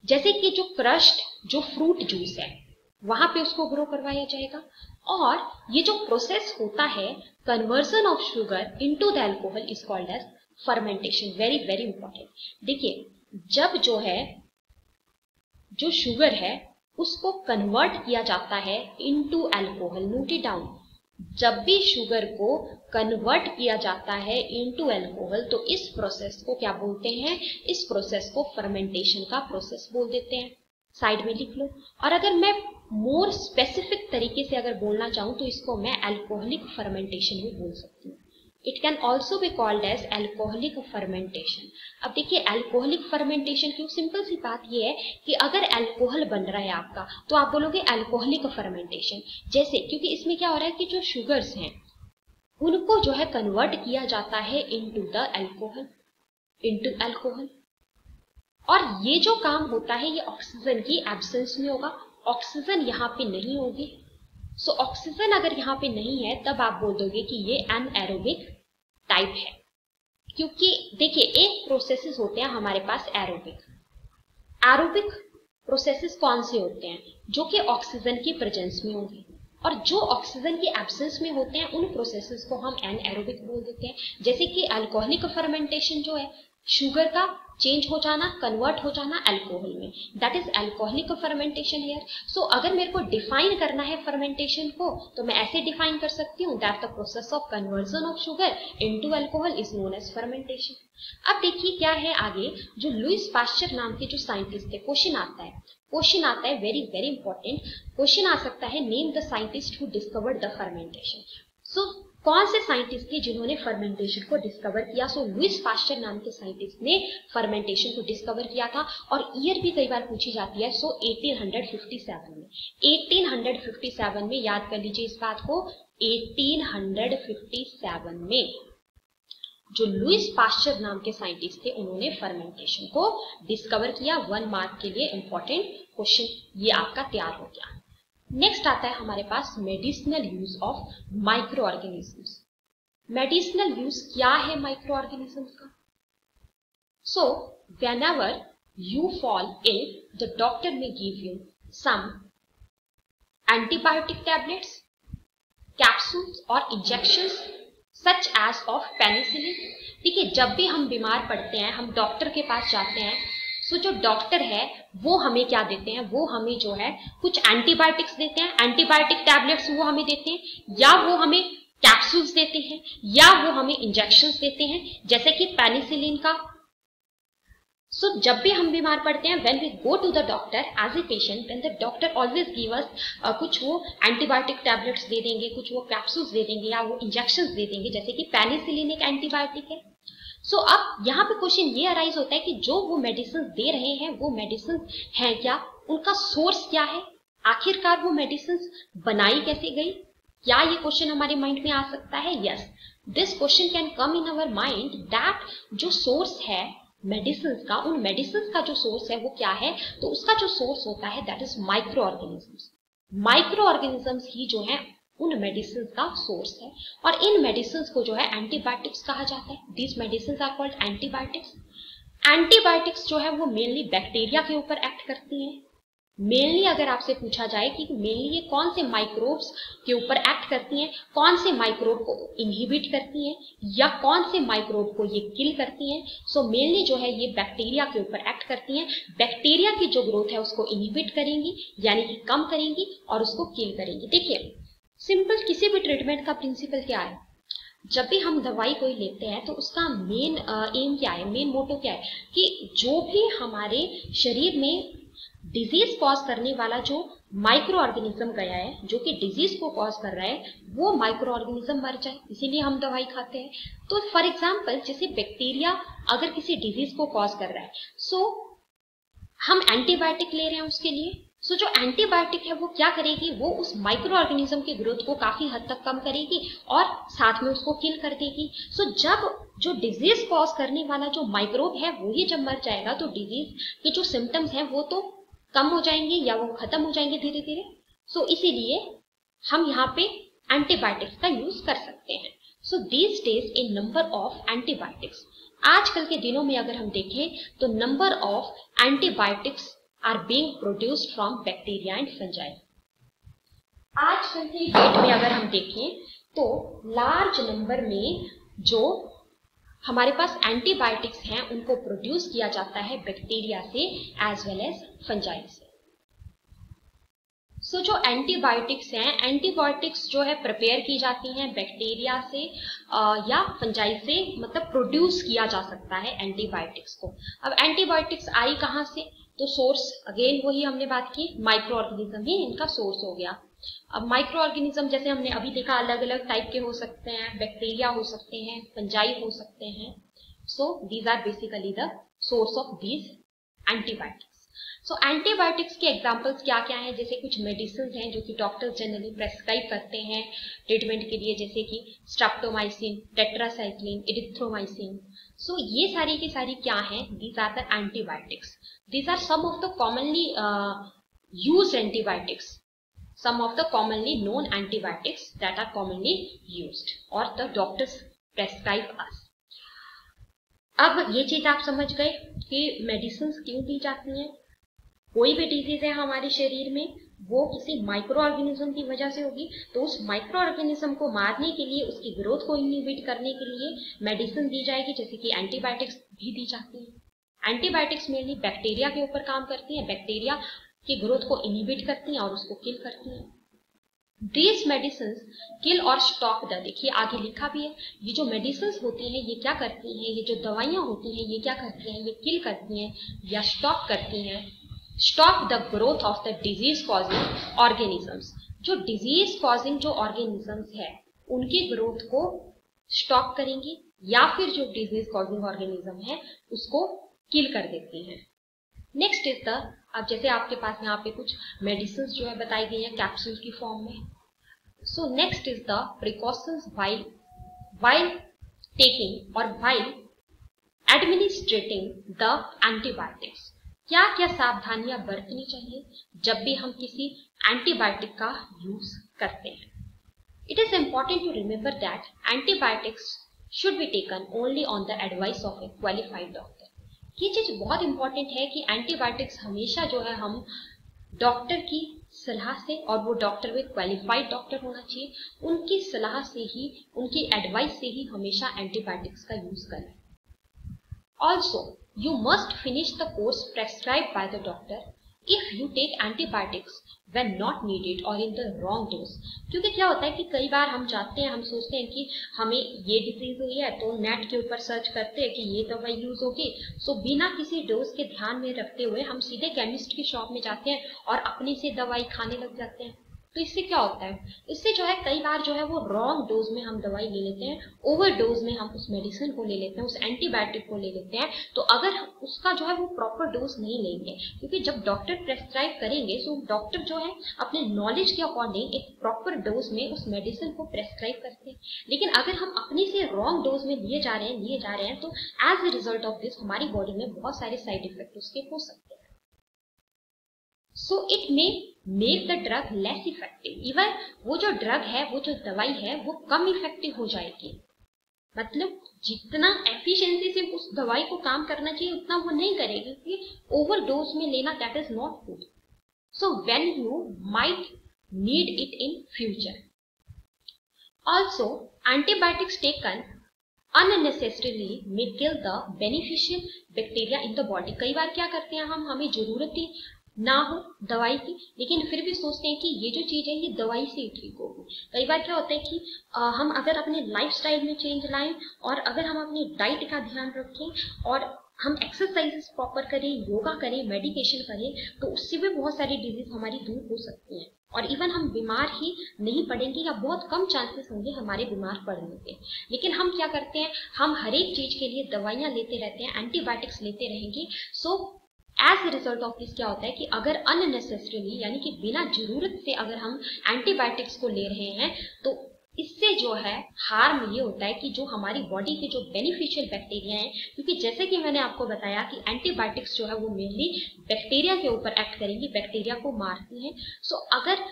जैसे कि जो क्रश्ड जो फ्रूट जूस है वहां पे उसको ग्रो करवाया जाएगा। और ये जो प्रोसेस होता है conversion of sugar into the alcohol is called as fermentation. Very very important. देखिए, जब जो है जो शुगर है उसको कन्वर्ट किया जाता है into alcohol, note it down, जब भी शुगर को कन्वर्ट किया जाता है इनटू अल्कोहल तो इस प्रोसेस को क्या बोलते हैं? इस प्रोसेस को फर्मेंटेशन का प्रोसेस बोल देते हैं। साइड में लिख लो। और अगर मैं मोर स्पेसिफिक तरीके से अगर बोलना चाहूं तो इसको मैं अल्कोहलिक फर्मेंटेशन भी बोल सकती हूँ। It can also be called as alcoholic fermentation. अब देखिए, अल्कोहलिक फर्मेंटेशन क्यों? सिंपल सी बात यह है कि अगर अल्कोहल बन रहा है आपका तो आप बोलोगे अल्कोहलिक फर्मेंटेशन। जैसे, क्योंकि इसमें क्या हो रहा है कि जो शुगर्स हैं उनको जो है कन्वर्ट किया जाता है into the alcohol, into alcohol. और ये जो काम होता है ये ऑक्सीजन की एब्सेंस में होगा, ऑक्सीजन यहाँ पे नहीं होगी। सो ऑक्सीजन अगर यहाँ पे नहीं है तब आप बोल दोगे कि ये एनएरोबिक टाइप है। क्योंकि देखिए, एक प्रोसेसेस होते हैं हमारे पास एरोबिक। एरोबिक प्रोसेसेस कौन से होते हैं? जो कि ऑक्सीजन की प्रेजेंस में होंगे, और जो ऑक्सीजन की एब्सेंस में होते हैं उन प्रोसेसेस को हम एनएरोबिक बोल देते हैं। जैसे कि अल्कोहलिक फर्मेंटेशन जो है, शुगर का चेंज हो जाना, कन्वर्ट हो जाना अल्कोहल में, that is alcoholic fermentation here. So अगर मेरे को डिफाइन करना है फर्मेंटेशन को तो मैं ऐसे डिफाइन कर सकती हूँ, that the process of conversion of sugar into alcohol is known as fermentation. अब देखिए क्या है आगे, जो लुईस पाश्चर नाम के जो साइंटिस्ट थे, क्वेश्चन आता है वेरी वेरी इंपॉर्टेंट क्वेश्चन आ सकता है, name the scientist who discovered the fermentation. So कौन से साइंटिस्ट थे जिन्होंने फर्मेंटेशन को डिस्कवर किया? सो लुईस पाश्चर नाम के साइंटिस्ट ने फर्मेंटेशन को डिस्कवर किया था। और ईयर भी कई बार पूछी जाती है। सो 1857 में, 1857 में, याद कर लीजिए इस बात को, 1857 में जो लुईस पाश्चर नाम के साइंटिस्ट थे उन्होंने फर्मेंटेशन को डिस्कवर किया। 1 मार्क के लिए इंपॉर्टेंट क्वेश्चन ये आपका तैयार हो गया। नेक्स्ट आता है हमारे पास medicinal use of micro organisms. Medicinal use क्या है माइक्रो ऑर्गेनिजम्स का? सो whenever you fall ill, the doctor may give you some antibiotic tablets, capsules or injections such as of penicillin. देखिए, जब भी हम बीमार पड़ते हैं, हम डॉक्टर के पास जाते हैं, सो जो डॉक्टर है वो हमें क्या देते हैं, वो हमें जो है कुछ एंटीबायोटिक्स देते हैं, एंटीबायोटिक टैबलेट्स वो हमें देते हैं, या वो हमें कैप्सूल्स देते हैं, या वो हमें इंजेक्शंस देते हैं जैसे कि पेनिसिलिन का। सो जब भी हम बीमार पड़ते हैं, when we go to the doctor as a patient, then the doctor always give us कुछ वो एंटीबायोटिक टैबलेट्स दे देंगे, कुछ वो कैप्सूल्स दे देंगे, या वो इंजेक्शंस दे देंगे, जैसे कि पेनिसिलिन एक एंटीबायोटिक है। सो अब यहाँ पे क्वेश्चन ये अराइज होता है कि जो वो मेडिसिन दे रहे हैं वो मेडिसिन है क्या, उनका सोर्स क्या है, आखिरकार वो मेडिसिन बनाई कैसे गई? क्या ये क्वेश्चन हमारे माइंड में आ सकता है? Yes, this question can come in our mind that जो सोर्स है मेडिसिन का, उन मेडिसिन का जो सोर्स है वो क्या है? तो उसका जो सोर्स होता है that is micro organisms. Micro organisms ही जो है उन मेडिसिन का सोर्स है, और इन मेडिसिन को जो है एंटीबायोटिक्स कहा जाता है। These medicine are called antibiotics. Antibiotics जो है वो मेनली बैक्टीरिया के ऊपर एक्ट करती हैं। मेनली अगर आपसे पूछा जाए कि मेनली ये कौन से माइक्रोब्स के ऊपर एक्ट करती हैं, कौन से माइक्रोब को इनहिबिट करती हैं, या कौन से माइक्रोब को ये किल करती हैं, सो मेनली जो है ये बैक्टीरिया के ऊपर एक्ट करती हैं। बैक्टीरिया की जो ग्रोथ है उसको इनहिबिट करेंगी, यानी कि कम करेंगी, और उसको किल करेंगी। देखिए, सिंपल किसी भी ट्रीटमेंट का प्रिंसिपल क्या है? जब भी हम दवाई कोई लेते हैं तो उसका मेन एम क्या है, मेन मोटो क्या है, कि जो भी हमारे शरीर में डिजीज कॉज करने वाला जो माइक्रो ऑर्गेनिज्म गया है, जो कि डिजीज को कॉज कर रहा है, वो माइक्रो ऑर्गेनिज्म मर जाए, इसीलिए हम दवाई खाते हैं। तो फॉर एग्जांपल, जैसे बैक्टीरिया अगर किसी डिजीज को कॉज कर रहा है, सो हम एंटीबायोटिक ले रहे हैं उसके लिए। सो जो एंटीबायोटिक है वो क्या करेगी, वो उस माइक्रो ऑर्गेनिज्म की ग्रोथ को काफी हद तक कम करेगी और साथ में उसको किल कर देगी। सो जब जो डिजीज कॉज करने वाला जो माइक्रोब है वो ही जब मर जाएगा, तो डिजीज के जो सिम्टम्स हैं वो तो कम हो जाएंगे या वो खत्म हो जाएंगे धीरे धीरे। सो इसीलिए हम यहाँ पे एंटीबायोटिक्स का यूज कर सकते हैं। So these days in number of antibiotics, आजकल के दिनों में अगर हम देखें तो number of antibiotics are being produced from bacteria and fungi. आजकल के डेट में अगर हम देखें तो लार्ज नंबर में जो हमारे पास एंटीबायोटिक्स हैं उनको प्रोड्यूस किया जाता है बैक्टीरिया से एज वेल एज फंजाई से। सो जो एंटीबायोटिक्स हैं, एंटीबायोटिक्स जो है प्रिपेयर की जाती हैं बैक्टीरिया से या फंजाई से, मतलब प्रोड्यूस किया जा सकता है एंटीबायोटिक्स को। अब एंटीबायोटिक्स आई कहाँ से? तो सोर्स अगेन वही हमने बात की, माइक्रो ऑर्गेनिज्म ही इनका सोर्स हो गया। अब माइक्रो ऑर्गेनिज्म जैसे हमने अभी देखा अलग अलग टाइप के हो सकते हैं, बैक्टीरिया हो सकते हैं, फंजाई हो सकते हैं। So these are basically the source of these antibiotics. So antibiotics के एग्जांपल्स क्या क्या हैं? जैसे कुछ मेडिसिन हैं जो कि डॉक्टर्स जनरली प्रेस्क्राइब करते हैं ट्रीटमेंट के लिए, जैसे कि स्ट्रेप्टोमाइसिन, टेट्रासाइक्लिन, इरिथ्रोमाइसिन। सो ये सारी की सारी क्या हैं? These are the antibiotics. These are some of the commonly used antibiotics, some of the commonly known antibiotics that are commonly used or the doctors prescribe us. अब ये चीज आप समझ गए कि मेडिसिन क्यों दी जाती हैं। कोई भी डिजीज है हमारे शरीर में, वो किसी माइक्रो ऑर्गेनिज्म की वजह से होगी, तो उस माइक्रो ऑर्गेनिज्म को मारने के लिए, उसकी ग्रोथ को इनहिबिट करने के लिए मेडिसिन दी जाएगी, जैसे कि एंटीबायोटिक्स भी दी जाती है। एंटीबायोटिक्स मेनली बैक्टीरिया के ऊपर काम करती हैं, बैक्टीरिया की ग्रोथ को इनहिबिट करती हैं और उसको किल करती हैं। दीज मेडिसिन किल और स्टॉप द, देखिए आगे लिखा भी है, ये जो मेडिसिन होती हैं ये क्या करती हैं, ये जो दवाइयां होती हैं ये क्या करती हैं, ये किल करती हैं या स्टॉप करती हैं, stop the growth of the disease causing organisms. जो डिजीज कॉजिंग जो ऑर्गेनिजम्स है उनकी ग्रोथ को स्टॉप करेंगी, या फिर जो डिजीज कॉजिंग ऑर्गेनिज्म है उसको किल कर देती हैं। नेक्स्ट इज द, अब जैसे आपके पास यहाँ पे कुछ मेडिसिन जो है बताई गई है कैप्सूल की फॉर्म में। सो next is the precautions while taking और while एडमिनिस्ट्रेटिंग द एंटीबायोटिक्स। क्या क्या सावधानियां बरतनी चाहिए जब भी हम किसी एंटीबायोटिक का यूज करते हैं? It is important to remember that antibiotics should be taken only on the advice of a qualified doctor. ये चीज बहुत इंपॉर्टेंट है कि एंटीबायोटिक्स हमेशा जो है हम डॉक्टर की सलाह से, और वो डॉक्टर भी क्वालिफाइड डॉक्टर होना चाहिए, उनकी सलाह से ही, उनकी एडवाइस से ही हमेशा एंटीबायोटिक्स का यूज करें. Also you must finish the course prescribed by the doctor if you take antibiotics when not needed or in the wrong dose. क्योंकि क्या होता है कि कई बार हम जाते हैं, हम सोचते हैं कि हमें ये डिजीज हुई है तो नेट के ऊपर सर्च करते हैं कि ये दवाई यूज होगी, सो बिना किसी डोज के ध्यान में रखते हुए हम सीधे केमिस्ट की शॉप में जाते हैं और अपने से दवाई खाने लग जाते हैं. तो इससे क्या होता है, इससे जो है कई बार जो है वो रॉन्ग डोज में हम दवाई ले लेते हैं, ओवर डोज में हम उस मेडिसिन को ले लेते हैं, उस एंटीबायोटिक को ले लेते हैं. तो अगर उसका जो है वो प्रॉपर डोज नहीं लेंगे, क्योंकि जब डॉक्टर प्रेस्क्राइब करेंगे तो डॉक्टर जो है अपने नॉलेज के अकॉर्डिंग एक प्रॉपर डोज में उस मेडिसिन को प्रेस्क्राइब करते हैं. लेकिन अगर हम अपने से रॉन्ग डोज में लिए जा रहे हैं तो as a result of this हमारी बॉडी में बहुत सारे साइड इफेक्ट उसके हो सकते हैं. So it may make the drug less effective. Even वो जो ड्रग है, वो जो दवाई है, वो कम इफेक्टिव हो जाएगी. मतलब जितना एफिशिएंसी से उस दवाई को काम करना चाहिए उतना वो नहीं करेगी, क्योंकि ओवर डोज में लेना that is not good. So when you might need it in future. Also antibiotics taken unnecessarily may kill the beneficial bacteria in the body. कई बार क्या करते हैं हम, हमें जरूरत ही ना हो दवाई की, लेकिन फिर भी सोचते हैं कि ये जो चीज है ये दवाई से ही ठीक होगी. कई बार क्या होता है कि हम अगर अपने लाइफस्टाइल में चेंज लाएं और अगर हम अपनी डाइट का ध्यान रखें और हम एक्सरसाइजेस प्रॉपर करें, योगा करें, मेडिटेशन करें, तो उससे भी बहुत सारी डिजीज हमारी दूर हो सकती हैं और इवन हम बीमार ही नहीं पड़ेंगे या बहुत कम चांसेस होंगे हमारे बीमार पड़ने के. लेकिन हम क्या करते हैं, हम हर एक चीज के लिए दवाइयां लेते रहते हैं, एंटीबायोटिक्स लेते रहेंगे. So as a result of this क्या होता है कि अगर अननेसेसरीली यानी कि बिना जरूरत से अगर हम एंटीबायोटिक्स को ले रहे हैं तो इससे जो है हार्म ये होता है कि जो हमारी बॉडी के जो बेनिफिशियल बैक्टीरिया हैं, क्योंकि जैसे कि मैंने आपको बताया कि एंटीबायोटिक्स जो है वो मेनली बैक्टीरिया के ऊपर एक्ट करेंगी, बैक्टीरिया को मारती हैं. सो अगर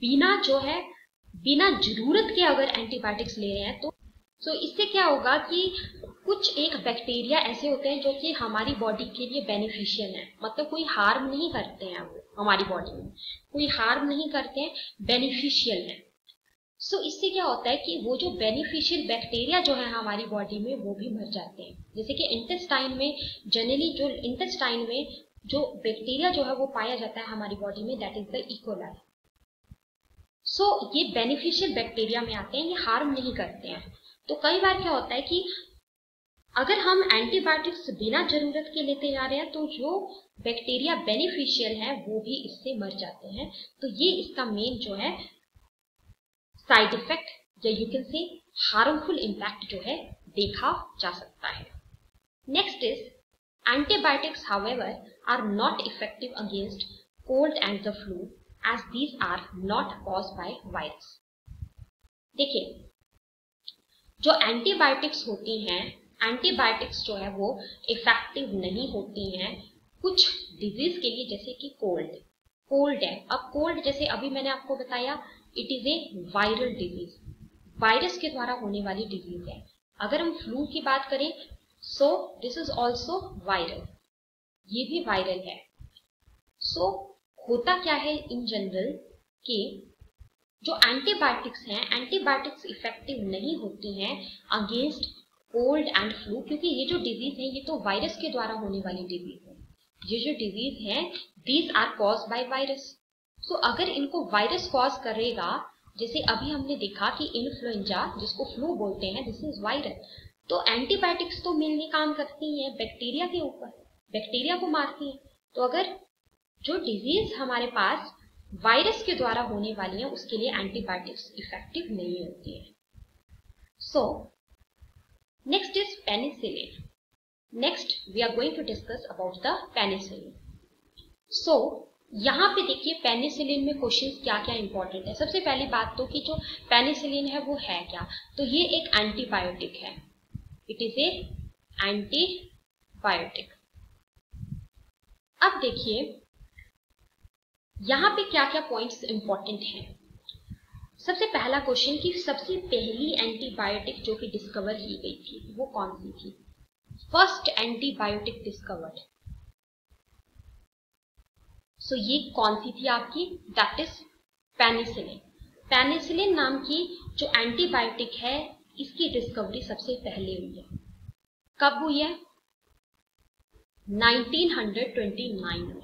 बिना जरूरत के अगर एंटीबायोटिक्स ले रहे हैं तो इससे क्या होगा कि कुछ एक बैक्टीरिया ऐसे होते हैं जो कि हमारी बॉडी के लिए बेनिफिशियल है, मतलब कोई हार्म नहीं करते हैं, वो हमारी बॉडी में कोई हार्म नहीं करते हैं, बेनिफिशियल है. सो इससे क्या होता है कि वो जो बेनिफिशियल बैक्टीरिया जो है हमारी बॉडी में वो भी मर जाते हैं. जैसे कि इंटेस्टाइन में जनरली जो इंटेस्टाइन में जो बैक्टीरिया जो है वो पाया जाता है हमारी बॉडी में, दैट इज द इकोलाई. सो ये बेनिफिशियल बैक्टीरिया में आते हैं, ये हार्म नहीं करते हैं. तो कई बार क्या होता है कि अगर हम एंटीबायोटिक्स बिना जरूरत के लेते जा रहे हैं तो जो बैक्टीरिया बेनिफिशियल है वो भी इससे मर जाते हैं. तो ये इसका मेन जो है साइड इफेक्ट या you can say harmful impact जो है देखा जा सकता है. Next is antibiotics however are not effective against cold and the flu as these are not caused by virus. देखिए, जो एंटीबायोटिक्स होती हैं, एंटीबायोटिक्स जो है वो इफेक्टिव नहीं होती हैं कुछ डिजीज के लिए, जैसे कि कोल्ड है. अब कोल्ड जैसे अभी मैंने आपको बताया it is A viral disease, virus के द्वारा होने वाली डिजीज है. अगर हम फ्लू की बात करें सो दिस इज ऑल्सो वायरल, ये भी वायरल है. सो होता क्या है इन जनरल कि जो एंटीबायोटिक्स हैं, एंटीबायोटिक्स इफेक्टिव नहीं होती हैं अगेंस्ट कोल्ड एंड फ्लू, क्योंकि ये जो डिजीज है ये तो वायरस के द्वारा होने वाली डिजीज है. ये जो डिजीज है these are caused by virus. So अगर इनको वायरस कॉज करेगा, जैसे अभी हमने देखा कि इन्फ्लुएंजा जिसको फ्लू बोलते हैं दिस इज वायरल, तो एंटीबायोटिक्स तो मेनली काम करती हैं बैक्टीरिया के ऊपर, बैक्टीरिया को मारती हैं. तो अगर जो डिजीज हमारे पास वायरस के द्वारा होने वाली है उसके लिए एंटीबायोटिक्स इफेक्टिव नहीं होती है. So next is penicillin. Next we are going to discuss about the penicillin. So यहाँ पे देखिए पेनिसिलिन में क्वेश्चंस क्या क्या इंपॉर्टेंट है. सबसे पहली बात तो कि जो पेनिसिलिन है वो है क्या, तो ये एक एंटीबायोटिक है, इट इज ए एंटीबायोटिक. अब देखिए यहाँ पे क्या क्या पॉइंट्स इंपॉर्टेंट हैं. सबसे पहला क्वेश्चन कि सबसे पहली एंटीबायोटिक जो कि डिस्कवर की गई थी वो कौन सी थी? फर्स्ट एंटीबायोटिक डिस्कवर्ड, सो ये कौन सी थी आपकी? That is penicillin. पेनिसिलिन नाम की जो एंटीबायोटिक है इसकी डिस्कवरी सबसे पहले हुई है। कब हुई है? 1929 में।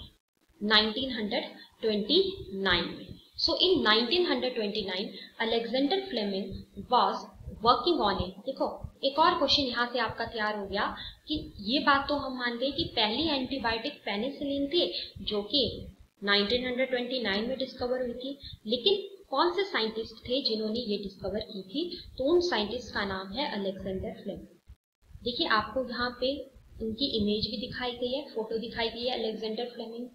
1929 में। So in 1929 Alexander Fleming was working on it. देखो एक और क्वेश्चन यहाँ से आपका तैयार हो गया कि ये बात तो हम मान गए कि पहली एंटीबायोटिक पेनिसिलिन थी जो कि 1929 में डिस्कवर हुई थी, लेकिन कौन से साइंटिस्ट थे जिन्होंने ये डिस्कवर की थी? तो उन साइंटिस्ट का नाम है अलेक्जेंडर फ्लेमिंग। देखिए आपको यहाँ पे उनकी इमेज भी दिखाई गई है, फोटो दिखाई गई है अलेक्जेंडर फ्लेमिंग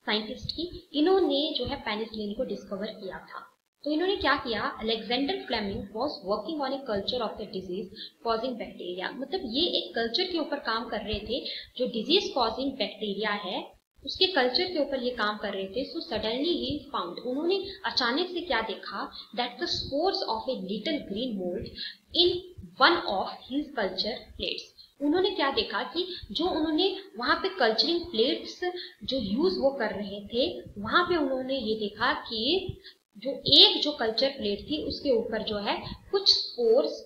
साइंटिस्ट की। इन्होंने जो है पेनिसिलिन को डिस्कवर किया था। तो इन्होंने क्या किया? Alexander Fleming was working on a culture of the disease causing bacteria, मतलब ये एक कल्चर के ऊपर काम कर रहे थे जो डिजीज कॉजिंग बैक्टीरिया है उसके कल्चर के ऊपर ये काम कर रहे थे। सो सडनली ही फाउंड, उन्होंने अचानक से क्या देखा? That the spores of a little green mould in one of his culture plates. उन्होंने क्या देखा कि जो उन्होंने वहां पे कल्चरिंग प्लेट्स जो यूज वो कर रहे थे वहां पे उन्होंने ये देखा कि जो एक कल्चर प्लेट थी उसके ऊपर जो है कुछ स्पोर्स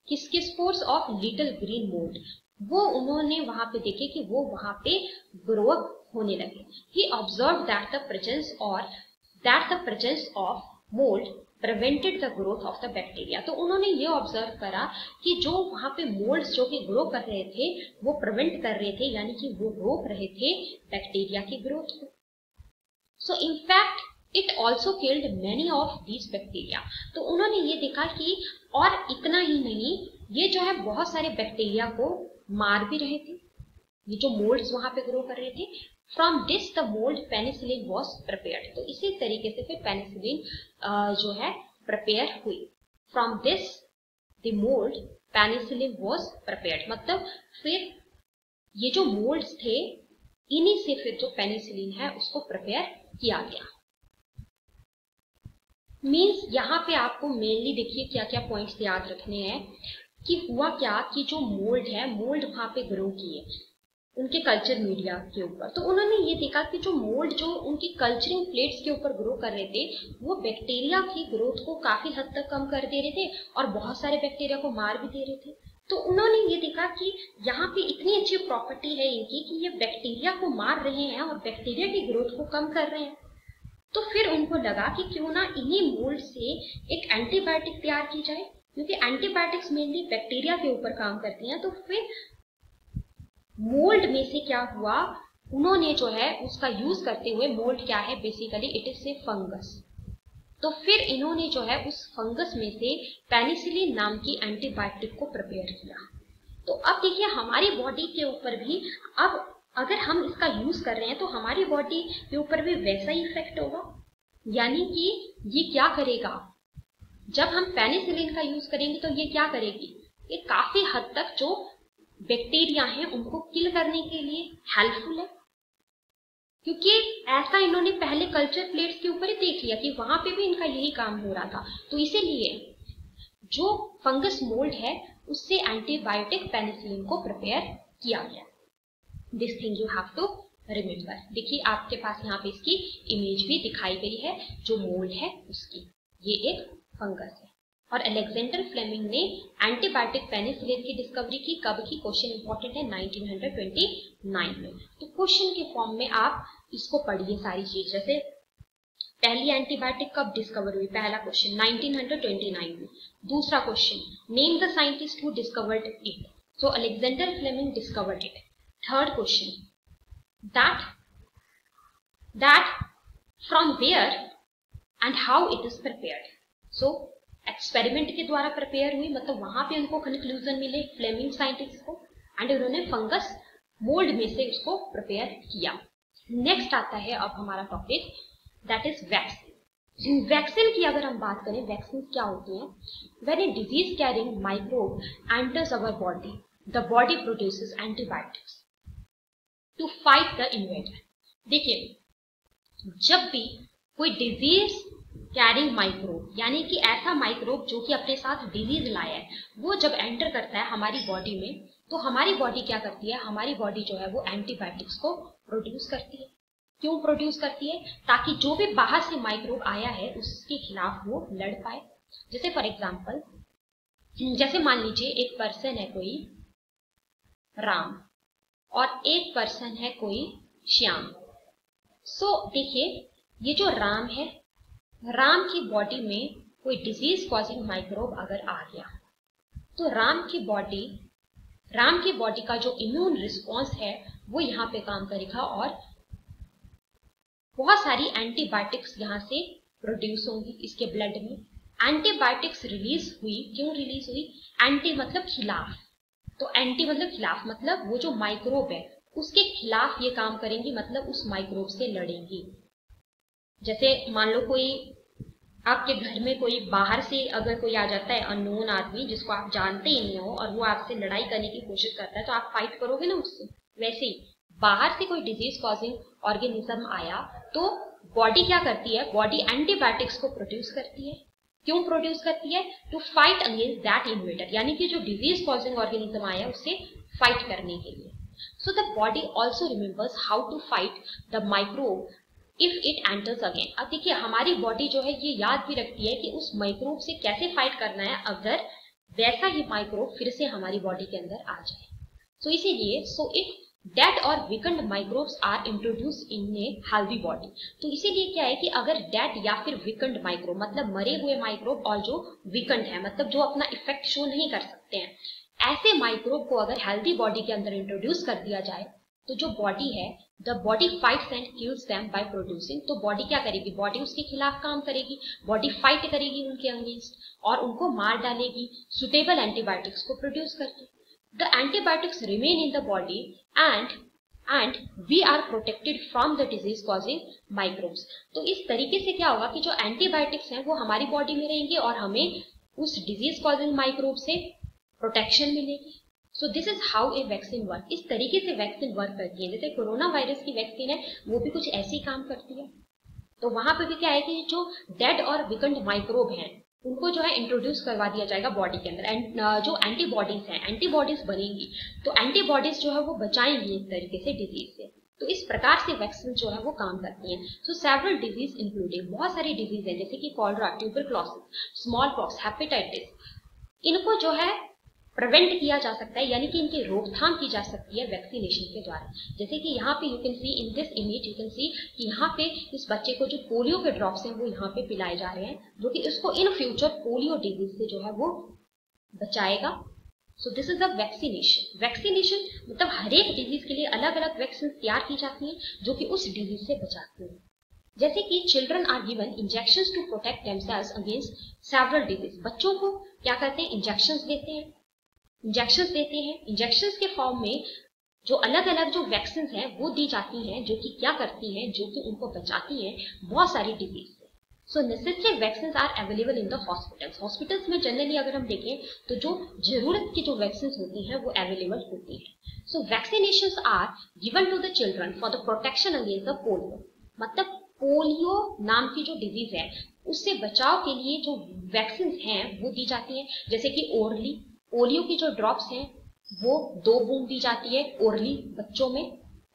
किसके spores? Of little green mould, वो उन्होंने वहां पे देखे कि वो वहां पे ग्रो होने लगे। He observe that the presence of mould prevented the growth of the bacteria. तो उन्होंने ये ऑब्जर्व करा कि जो वहां पे मोल्ड्स जो कि ग्रो कर रहे थे वो प्रिवेंट कर रहे थे, यानी कि वो रोक रहे थे बैक्टीरिया की ग्रोथ को। So in fact it also killed many of these bacteria. तो उन्होंने ये देखा कि और इतना ही नहीं, ये जो है बहुत सारे बैक्टीरिया को मार भी रहे थे, ये जो मोल्ड्स वहां पे ग्रो कर रहे थे। From this the mould penicillin was prepared. तो इसी तरीके से फिर पेनिसिलिन जो है प्रिपेयर हुई। From this the mould penicillin was prepared, मतलब फिर ये जो मोल्ड्स थे इन्हीं से फिर जो पेनिसिलिन है उसको प्रिपेयर किया गया। मीन्स यहाँ पे आपको मेनली देखिए क्या क्या पॉइंट्स याद रखने हैं कि हुआ क्या कि जो मोल्ड है, मोल्ड वहां पे ग्रो किए उनके कल्चर मीडिया के ऊपर। तो उन्होंने ये देखा कि जो मोल्ड जो उनकी कल्चरिंग प्लेट्स के ऊपर ग्रो कर रहे थे वो बैक्टीरिया की ग्रोथ को काफी हद तक कम कर दे रहे थे और बहुत सारे बैक्टीरिया को मार भी दे रहे थे। तो उन्होंने ये देखा कि यहाँ पे इतनी अच्छी प्रॉपर्टी है इनकी कि ये बैक्टीरिया को मार रहे हैं और बैक्टीरिया की ग्रोथ को कम कर रहे हैं। तो फिर उनको लगा कि क्यों ना इन्हीं मोल्ड से एक एंटीबायोटिक तैयार की जाए, क्योंकि एंटीबायोटिक्स मेनली बैक्टीरिया के ऊपर काम करती हैं। तो फिर मोल्ड में से क्या हुआ, उन्होंने जो है उसका यूज करते हुए, मोल्ड क्या है basically it is A fungus, तो फिर इन्होंने जो है उस फंगस में से पेनिसिलिन नाम की एंटीबायोटिक को प्रिपेयर किया। तो अब देखिए हमारी बॉडी के ऊपर भी अब अगर हम इसका यूज कर रहे हैं तो हमारी बॉडी के ऊपर भी वैसा ही इफेक्ट होगा। यानी कि ये क्या करेगा, जब हम पेनिसिलिन का यूज करेंगे तो ये क्या करेगी, ये काफी हद तक जो बैक्टीरिया हैं उनको किल करने के लिए हेल्पफुल है, क्योंकि ऐसा इन्होंने पहले कल्चर प्लेट्स के ऊपर ही देख लिया कि वहां पे भी इनका यही काम हो रहा था। तो इसीलिए जो फंगस मोल्ड है उससे एंटीबायोटिक पेनिसिलिन को प्रिपेयर किया गया। This thing you have to remember. देखिए आपके पास यहाँ पे इसकी इमेज भी दिखाई गई है, जो मोल्ड है उसकी, ये एक फंगस है। और अलेक्जेंडर फ्लेमिंग ने एंटीबायोटिक पेनिसिलिन की डिस्कवरी की कब की? क्वेश्चन इंपॉर्टेंट है 1929 में। तो क्वेश्चन के फॉर्म में आप इसको पढ़िए सारी चीज। जैसे पहली एंटीबायोटिक कब डिस्कवर हुई? पहला क्वेश्चन 1929 में। दूसरा question, name the scientist who discovered it. So Alexander Fleming discovered it. Third question, that from where and how it is prepared. So experiment के द्वारा प्रिपेयर हुई, मतलब वहां पे उनको कंक्लूजन मिले फ्लेमिंग साइंटिस्ट को, एंड उन्होंने फंगस मोल्ड में से उसको प्रिपेयर किया। नेक्स्ट आता है अब हमारा topic, that is vaccine. Vaccine की अगर हम बात करें, वैक्सीन क्या होती है? When a disease carrying microbe enters our body, the body produces antibiotics to fight the invader. देखिए जब भी कोई डिजीज कैरिंग माइक्रोब, यानी कि ऐसा माइक्रोब जो कि अपने साथ डिजीज लाया है, वो जब एंटर करता है हमारी बॉडी में, तो हमारी बॉडी क्या करती है, हमारी बॉडी जो है वो एंटीबायोटिक्स को प्रोड्यूस करती है। क्यों प्रोड्यूस करती है? ताकि जो भी बाहर से माइक्रोब आया है उसके खिलाफ वो लड़ पाए। जैसे फॉर एग्जाम्पल, जैसे मान लीजिए एक पर्सन है कोई राम और एक पर्सन है कोई श्याम। सो देखिए, ये जो राम है, राम की बॉडी में कोई डिजीज कॉजिंग माइक्रोब अगर आ गया, तो राम की बॉडी का जो इम्यून रिस्पॉन्स है वो यहाँ पे काम करेगा और बहुत सारी एंटीबायोटिक्स यहाँ से प्रोड्यूस होंगी इसके ब्लड में। एंटीबायोटिक्स रिलीज हुई, क्यों रिलीज हुई? एंटी मतलब खिलाफ, तो एंटी मतलब खिलाफ, मतलब वो जो माइक्रोब है उसके खिलाफ ये काम करेंगी, मतलब उस माइक्रोब से लड़ेंगी। जैसे मान लो कोई आपके घर में कोई बाहर से अगर कोई आ जाता है, अननोन आदमी जिसको आप जानते ही नहीं हो, और वो आपसे लड़ाई करने की कोशिश करता है, तो आप फाइट करोगे ना उससे। वैसे ही बाहर से कोई डिजीज कॉजिंग ऑर्गेनिज्म आया तो बॉडी क्या करती है, बॉडी एंटीबायोटिक्स को प्रोड्यूस करती है। क्यों प्रोड्यूस करती है? To fight against that invader, यानी कि जो डिजीज कॉजिंग ऑर्गेनिज्म आया उससे फाइट करने के लिए। So the body also remembers how to fight the microbe if it enters again. अब देखिए, हमारी बॉडी जो है ये याद भी रखती है कि उस माइक्रोब से कैसे फाइट करना है अगर वैसा ही माइक्रोब फिर से हमारी बॉडी के अंदर आ जाए। सो इसीलिए इफ डेड और weakened microbes are introduce in a healthy body, तो इसीलिए क्या है कि अगर डेड या फिर वीकेंड माइक्रोब, मतलब मरे हुए माइक्रोब, और जो वीकेंड है मतलब जो अपना इफेक्ट शो नहीं कर सकते हैं, ऐसे माइक्रोब को अगर हेल्दी बॉडी के अंदर इंट्रोड्यूस कर दिया जाए, तो जो बॉडी है, the body fights and kills them by producing. तो बॉडी क्या करेगी, बॉडी उसके खिलाफ काम करेगी, बॉडी फाइट करेगी उनके अगेंस्ट और उनको मार डालेगी सुटेबल एंटीबायोटिक्स को प्रोड्यूस करके। The antibiotics remain in the body and we are protected from the disease causing microbes. तो इस तरीके से क्या होगा कि जो एंटीबायोटिक्स हैं वो हमारी बॉडी में रहेंगे और हमें उस डिजीज कॉजिंग माइक्रोब से प्रोटेक्शन मिलेगी। सो this is how a vaccine work. इस तरीके से वैक्सीन वर्क करती है। जैसे कोरोना वायरस की वैक्सीन है वो भी कुछ ऐसे ही काम करती है। तो वहां पे भी क्या है कि जो डेड और वीकेंड माइक्रोब हैं उनको जो है इंट्रोड्यूस करवा दिया जाएगा बॉडी के अंदर, एंड जो एंटीबॉडीज हैं, एंटीबॉडीज बनेंगी, तो एंटीबॉडीज जो है वो बचाएंगी एक तरीके से डिजीज से। तो इस प्रकार से वैक्सीन जो है वो काम करती हैं। सो सेवरल डिजीज इंक्लूडिंग, बहुत सारी डिजीज है जैसे कि cholera, tuberculosis, small pox, hepatitis, इनको जो है प्रिवेंट किया जा सकता है, यानी कि इनकी रोकथाम की जा सकती है वैक्सीनेशन के द्वारा। जैसे कि यहाँ पे you can see in this image, you can see कि यहाँ पे इस बच्चे को जो पोलियो के ड्रॉप्स हैं वो यहाँ पे पिलाए जा रहे हैं, जो कि इसको इन फ्यूचर पोलियो डिजीज से जो है वो बचाएगा। सो this is the vaccination. Vaccination मतलब हर एक डिजीज के लिए अलग अलग वैक्सीन तैयार की जाती हैं जो कि उस डिजीज से बचाती हैं। जैसे कि children are given injections to protect themselves against several disease. बच्चों को क्या करते हैं, इंजेक्शंस देते हैं, इंजेक्शंस के फॉर्म में जो अलग अलग जो वैक्सीन हैं वो दी जाती हैं, जो कि क्या करती हैं, जो कि उनको बचाती हैं बहुत सारी डिजीज से। So necessary vaccine are available in the hospitals. Hospitals में जनरली अगर हम देखें तो जो जरूरत की जो वैक्सीन होती हैं वो अवेलेबल होती हैं। So vaccinations are given to the children for the protection against the polio. मतलब पोलियो नाम की जो डिजीज है उससे बचाव के लिए जो वैक्सीन हैं वो दी जाती हैं। जैसे कि ओरली पोलियो की जो ड्रॉप्स हैं वो 2 बूंद दी जाती है ओरली बच्चों में।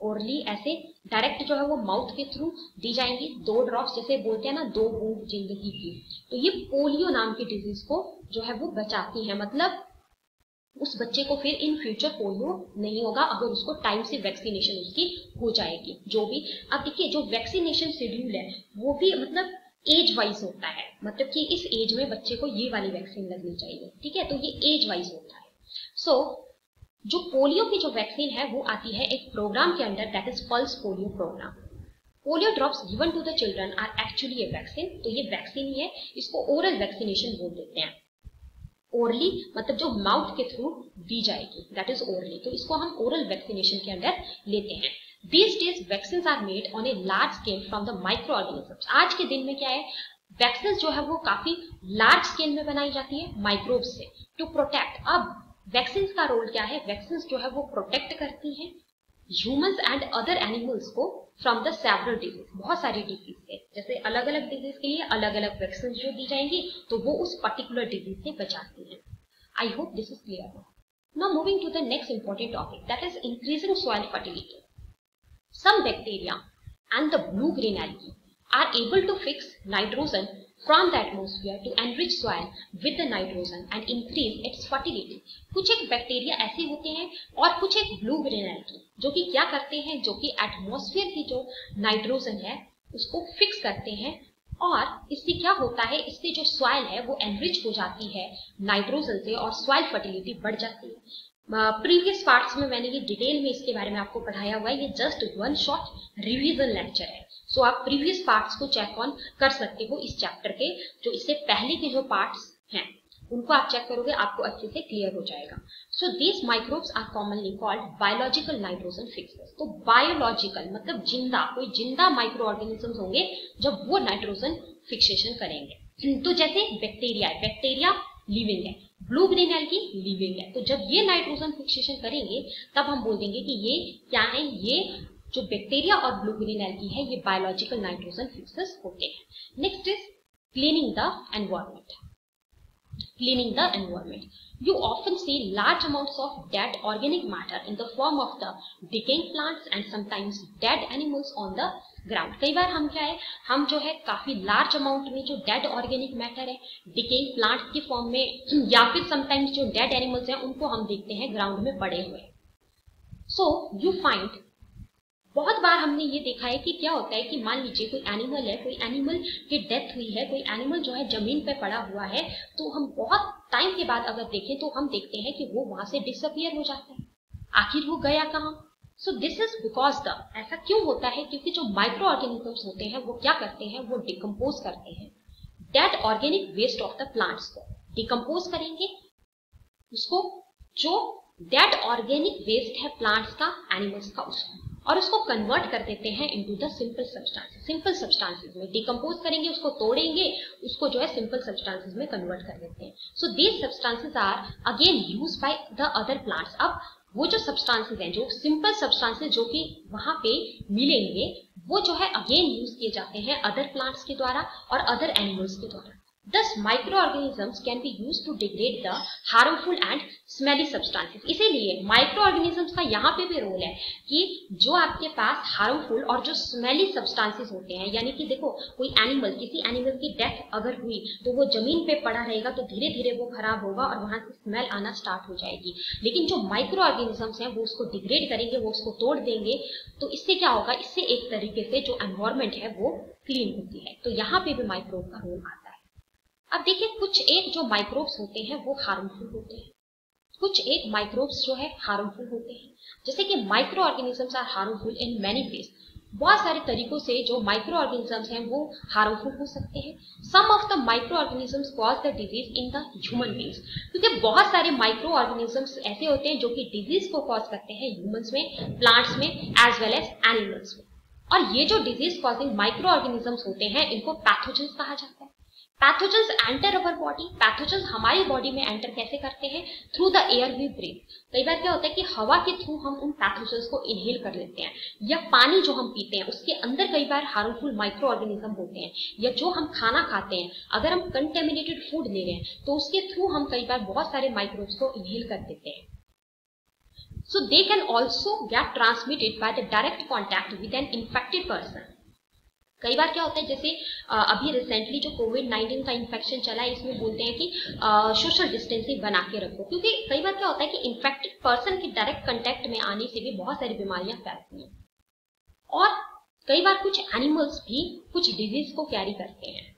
ओरली ऐसे डायरेक्ट जो है वो माउथ के थ्रू दी जाएंगी 2 ड्रॉप्स, जैसे बोलते हैं ना 2 बूंद जिंदगी की। तो ये पोलियो नाम की डिजीज को जो है वो बचाती है, मतलब उस बच्चे को फिर इन फ्यूचर पोलियो नहीं होगा अगर उसको टाइम से वैक्सीनेशन उसकी हो जाएगी। जो भी अब देखिए जो वैक्सीनेशन शेड्यूल है वो भी मतलब एज वाइज होता है, मतलब कि इस एज में बच्चे को ये वाली वैक्सीन लगनी चाहिए, ठीक है, तो ये एज वाइज होता है। सो जो पोलियो की जो वैक्सीन है वो आती है एक प्रोग्राम के अंदर, that is pulse polio program. Polio drops given to the children are actually a vaccine. तो ये वैक्सीन ही है, इसको ओरल वैक्सीनेशन बोल देते हैं। ओरली मतलब जो माउथ के थ्रू दी जाएगी, दैट इज ओरली, तो इसको हम ओरल वैक्सीनेशन के अंदर लेते हैं। These days vaccines are made on a large scale from the microorganisms। आज के दिन में क्या है, वैक्सीन जो है वो काफी लार्ज स्केल में बनाई जाती है माइक्रोब्स से टू प्रोटेक्ट। अब वैक्सीन का रोल क्या है, वैक्सीन जो है वो प्रोटेक्ट करती हैं ह्यूमंस एंड अदर एनिमल्स को फ्रॉम द सेवरल डिजीज, बहुत सारी डिजीज से, जैसे अलग अलग डिजीज के लिए अलग अलग वैक्सीन जो दी जाएंगी तो वो उस पर्टिकुलर डिजीज से बचाती हैं। I hope this is clear. Now moving to the next important topic, that is increasing soil fertility. Some bacteria and the blue-green algae are able to fix nitrogen from the atmosphere to enrich soil with the nitrogen and increase its fertility। कुछ एक बैक्टीरिया ऐसे होते हैं और कुछ एक ब्लू ग्रीन एल्गी जो कि क्या करते हैं, जो कि एटमॉस्फेयर की जो नाइट्रोजन है उसको फिक्स करते हैं, और इससे क्या होता है, इससे जो सॉइल है वो एनरिच हो जाती है नाइट्रोजन से और सॉइल फर्टिलिटी बढ़ जाती है। प्रीवियस पार्ट्स में मैंने ये डिटेल में इसके बारे में आपको पढ़ाया हुआ है, ये just one short revision lecture है। सो आप प्रीवियस पार्ट्स को चेक ऑन कर सकते हो इस चैप्टर के, जो इससे पहले के जो पार्ट्स हैं उनको आप चेक करोगे आपको अच्छे से क्लियर हो जाएगा। So these microbes are commonly called biological nitrogen fixers. तो बायोलॉजिकल मतलब जिंदा, कोई जिंदा माइक्रो ऑर्गेनिजम्स होंगे जब वो नाइट्रोजन फिक्सेशन करेंगे। तो जैसे बैक्टीरिया है, बैक्टीरिया लिविंग है, ब्लू ग्रीन एल्गी लिविंग है, तो जब ये नाइट्रोजन फिक्सेशन करेंगे तब हम बोल देंगे कि ये क्या है, ये जो बैक्टीरिया और ब्लू ग्रीन एल्गी है ये बायोलॉजिकल नाइट्रोजन फिक्सर्स होते हैं। Next is cleaning the environment. Cleaning the environment. You often see large amounts of dead organic matter in the form of the decaying plants and sometimes dead animals on the ground. कई बार हम क्या है, हम जो है काफी लार्ज अमाउंट में जो डेड ऑर्गेनिक मैटर है डिकेइंग प्लांट्स की फॉर्म में या फिर समटाइम्स जो डेड एनिमल्स हैं उनको हम देखते हैं ग्राउंड में पड़े हुए। सो यू फाइंड, बहुत बार हमने ये देखा है कि क्या होता है कि मान लीजिए कोई एनिमल है, कोई एनिमल की डेथ हुई है, कोई एनिमल जो है जमीन पे पड़ा हुआ है, तो हम बहुत टाइम के बाद अगर देखें तो हम देखते हैं कि वो वहां से डिसअपियर हो जाता है। आखिर वो गया कहाँ? सो दिस इज बिकॉज द, ऐसा क्यों होता है, क्योंकि जो माइक्रो ऑर्गेनिजम्स होते हैं वो क्या करते हैं, वो डिकम्पोज करते हैं dead organic waste of the plants को, डिकम्पोज करेंगे उसको, जो डेड ऑर्गेनिक वेस्ट है प्लांट्स का, एनिमल्स का, उसको, और उसको कन्वर्ट कर देते हैं into the simple substances. Simple substances में डिकम्पोज करेंगे, उसको तोड़ेंगे, उसको जो है सिंपल सब्सटेंसेस में कन्वर्ट कर देते हैं। So these substances are again use by the other plants. अब वो जो सब्सटेंसेस हैं, जो सिंपल सब्सटेंसेस जो कि वहां पे मिलेंगे, वो जो है अगेन यूज किए जाते हैं अदर प्लांट्स के द्वारा और अदर एनिमल्स के द्वारा। Thus, microorganisms can be used to degrade the harmful and smelly substances. इसीलिए microorganisms का यहाँ पे भी रोल है कि जो आपके पास हार्मफुल और जो स्मेली सब्सटेंसेस होते हैं, यानी कि देखो कोई एनिमल, किसी एनिमल की डेथ अगर हुई तो वो जमीन पे पड़ा रहेगा तो धीरे धीरे वो खराब होगा और वहां से स्मेल आना स्टार्ट हो जाएगी। लेकिन जो माइक्रो ऑर्गेनिजम्स हैं वो उसको डिग्रेड करेंगे, वो उसको तोड़ देंगे, तो इससे क्या होगा, इससे एक तरीके से जो एनवायरमेंट है वो क्लीन होती है। तो यहाँ पे भी माइक्रोब का रोल आता है। अब देखिए, कुछ एक जो माइक्रोब्स होते हैं वो हार्मफुल होते हैं, कुछ एक माइक्रोब्स जो है हार्मफुल होते हैं। जैसे कि micro organisms are harmful in many ways. बहुत सारे तरीकों से जो माइक्रो ऑर्गेनिजम्स हैं वो हार्मफुल हो सकते हैं। Some of the micro organisms cause the disease in the human beings, क्योंकि बहुत सारे माइक्रो ऑर्गेनिजम्स ऐसे होते हैं जो कि डिजीज को कॉज करते हैं ह्यूमंस में, प्लांट्स में, एज वेल एज एनिमल्स में। और ये जो डिजीज कॉजिंग माइक्रो ऑर्गेनिजम्स होते हैं इनको पैथोजेंस कहा जाता है। Pathogens enter our body, pathogens हमारी बॉडी में एंटर कैसे करते हैं, through the air we breathe. कई बार क्या होता है कि हवा के थ्रू हम उन पैथोजेंस को इनहेल कर लेते हैं, या पानी जो हम पीते हैं उसके अंदर कई बार हार्मफुल माइक्रो ऑर्गेनिज्म होते हैं, या जो हम खाना खाते हैं, अगर हम कंटेमिनेटेड फूड ले रहे हैं तो उसके थ्रू हम कई बार बहुत सारे माइक्रोब्स को इनहेल कर देते हैं। So they can also get transmitted by the direct contact with an infected person. कई बार क्या होता है, जैसे अभी रिसेंटली जो कोविड-19 का इन्फेक्शन चला है, इसमें बोलते हैं कि सोशल डिस्टेंसिंग बना के रखो, क्योंकि कई बार क्या होता है कि इन्फेक्टेड पर्सन के डायरेक्ट कांटेक्ट में आने से भी बहुत सारी बीमारियां फैलती हैं, और कई बार कुछ एनिमल्स भी कुछ डिजीज को कैरी करते हैं।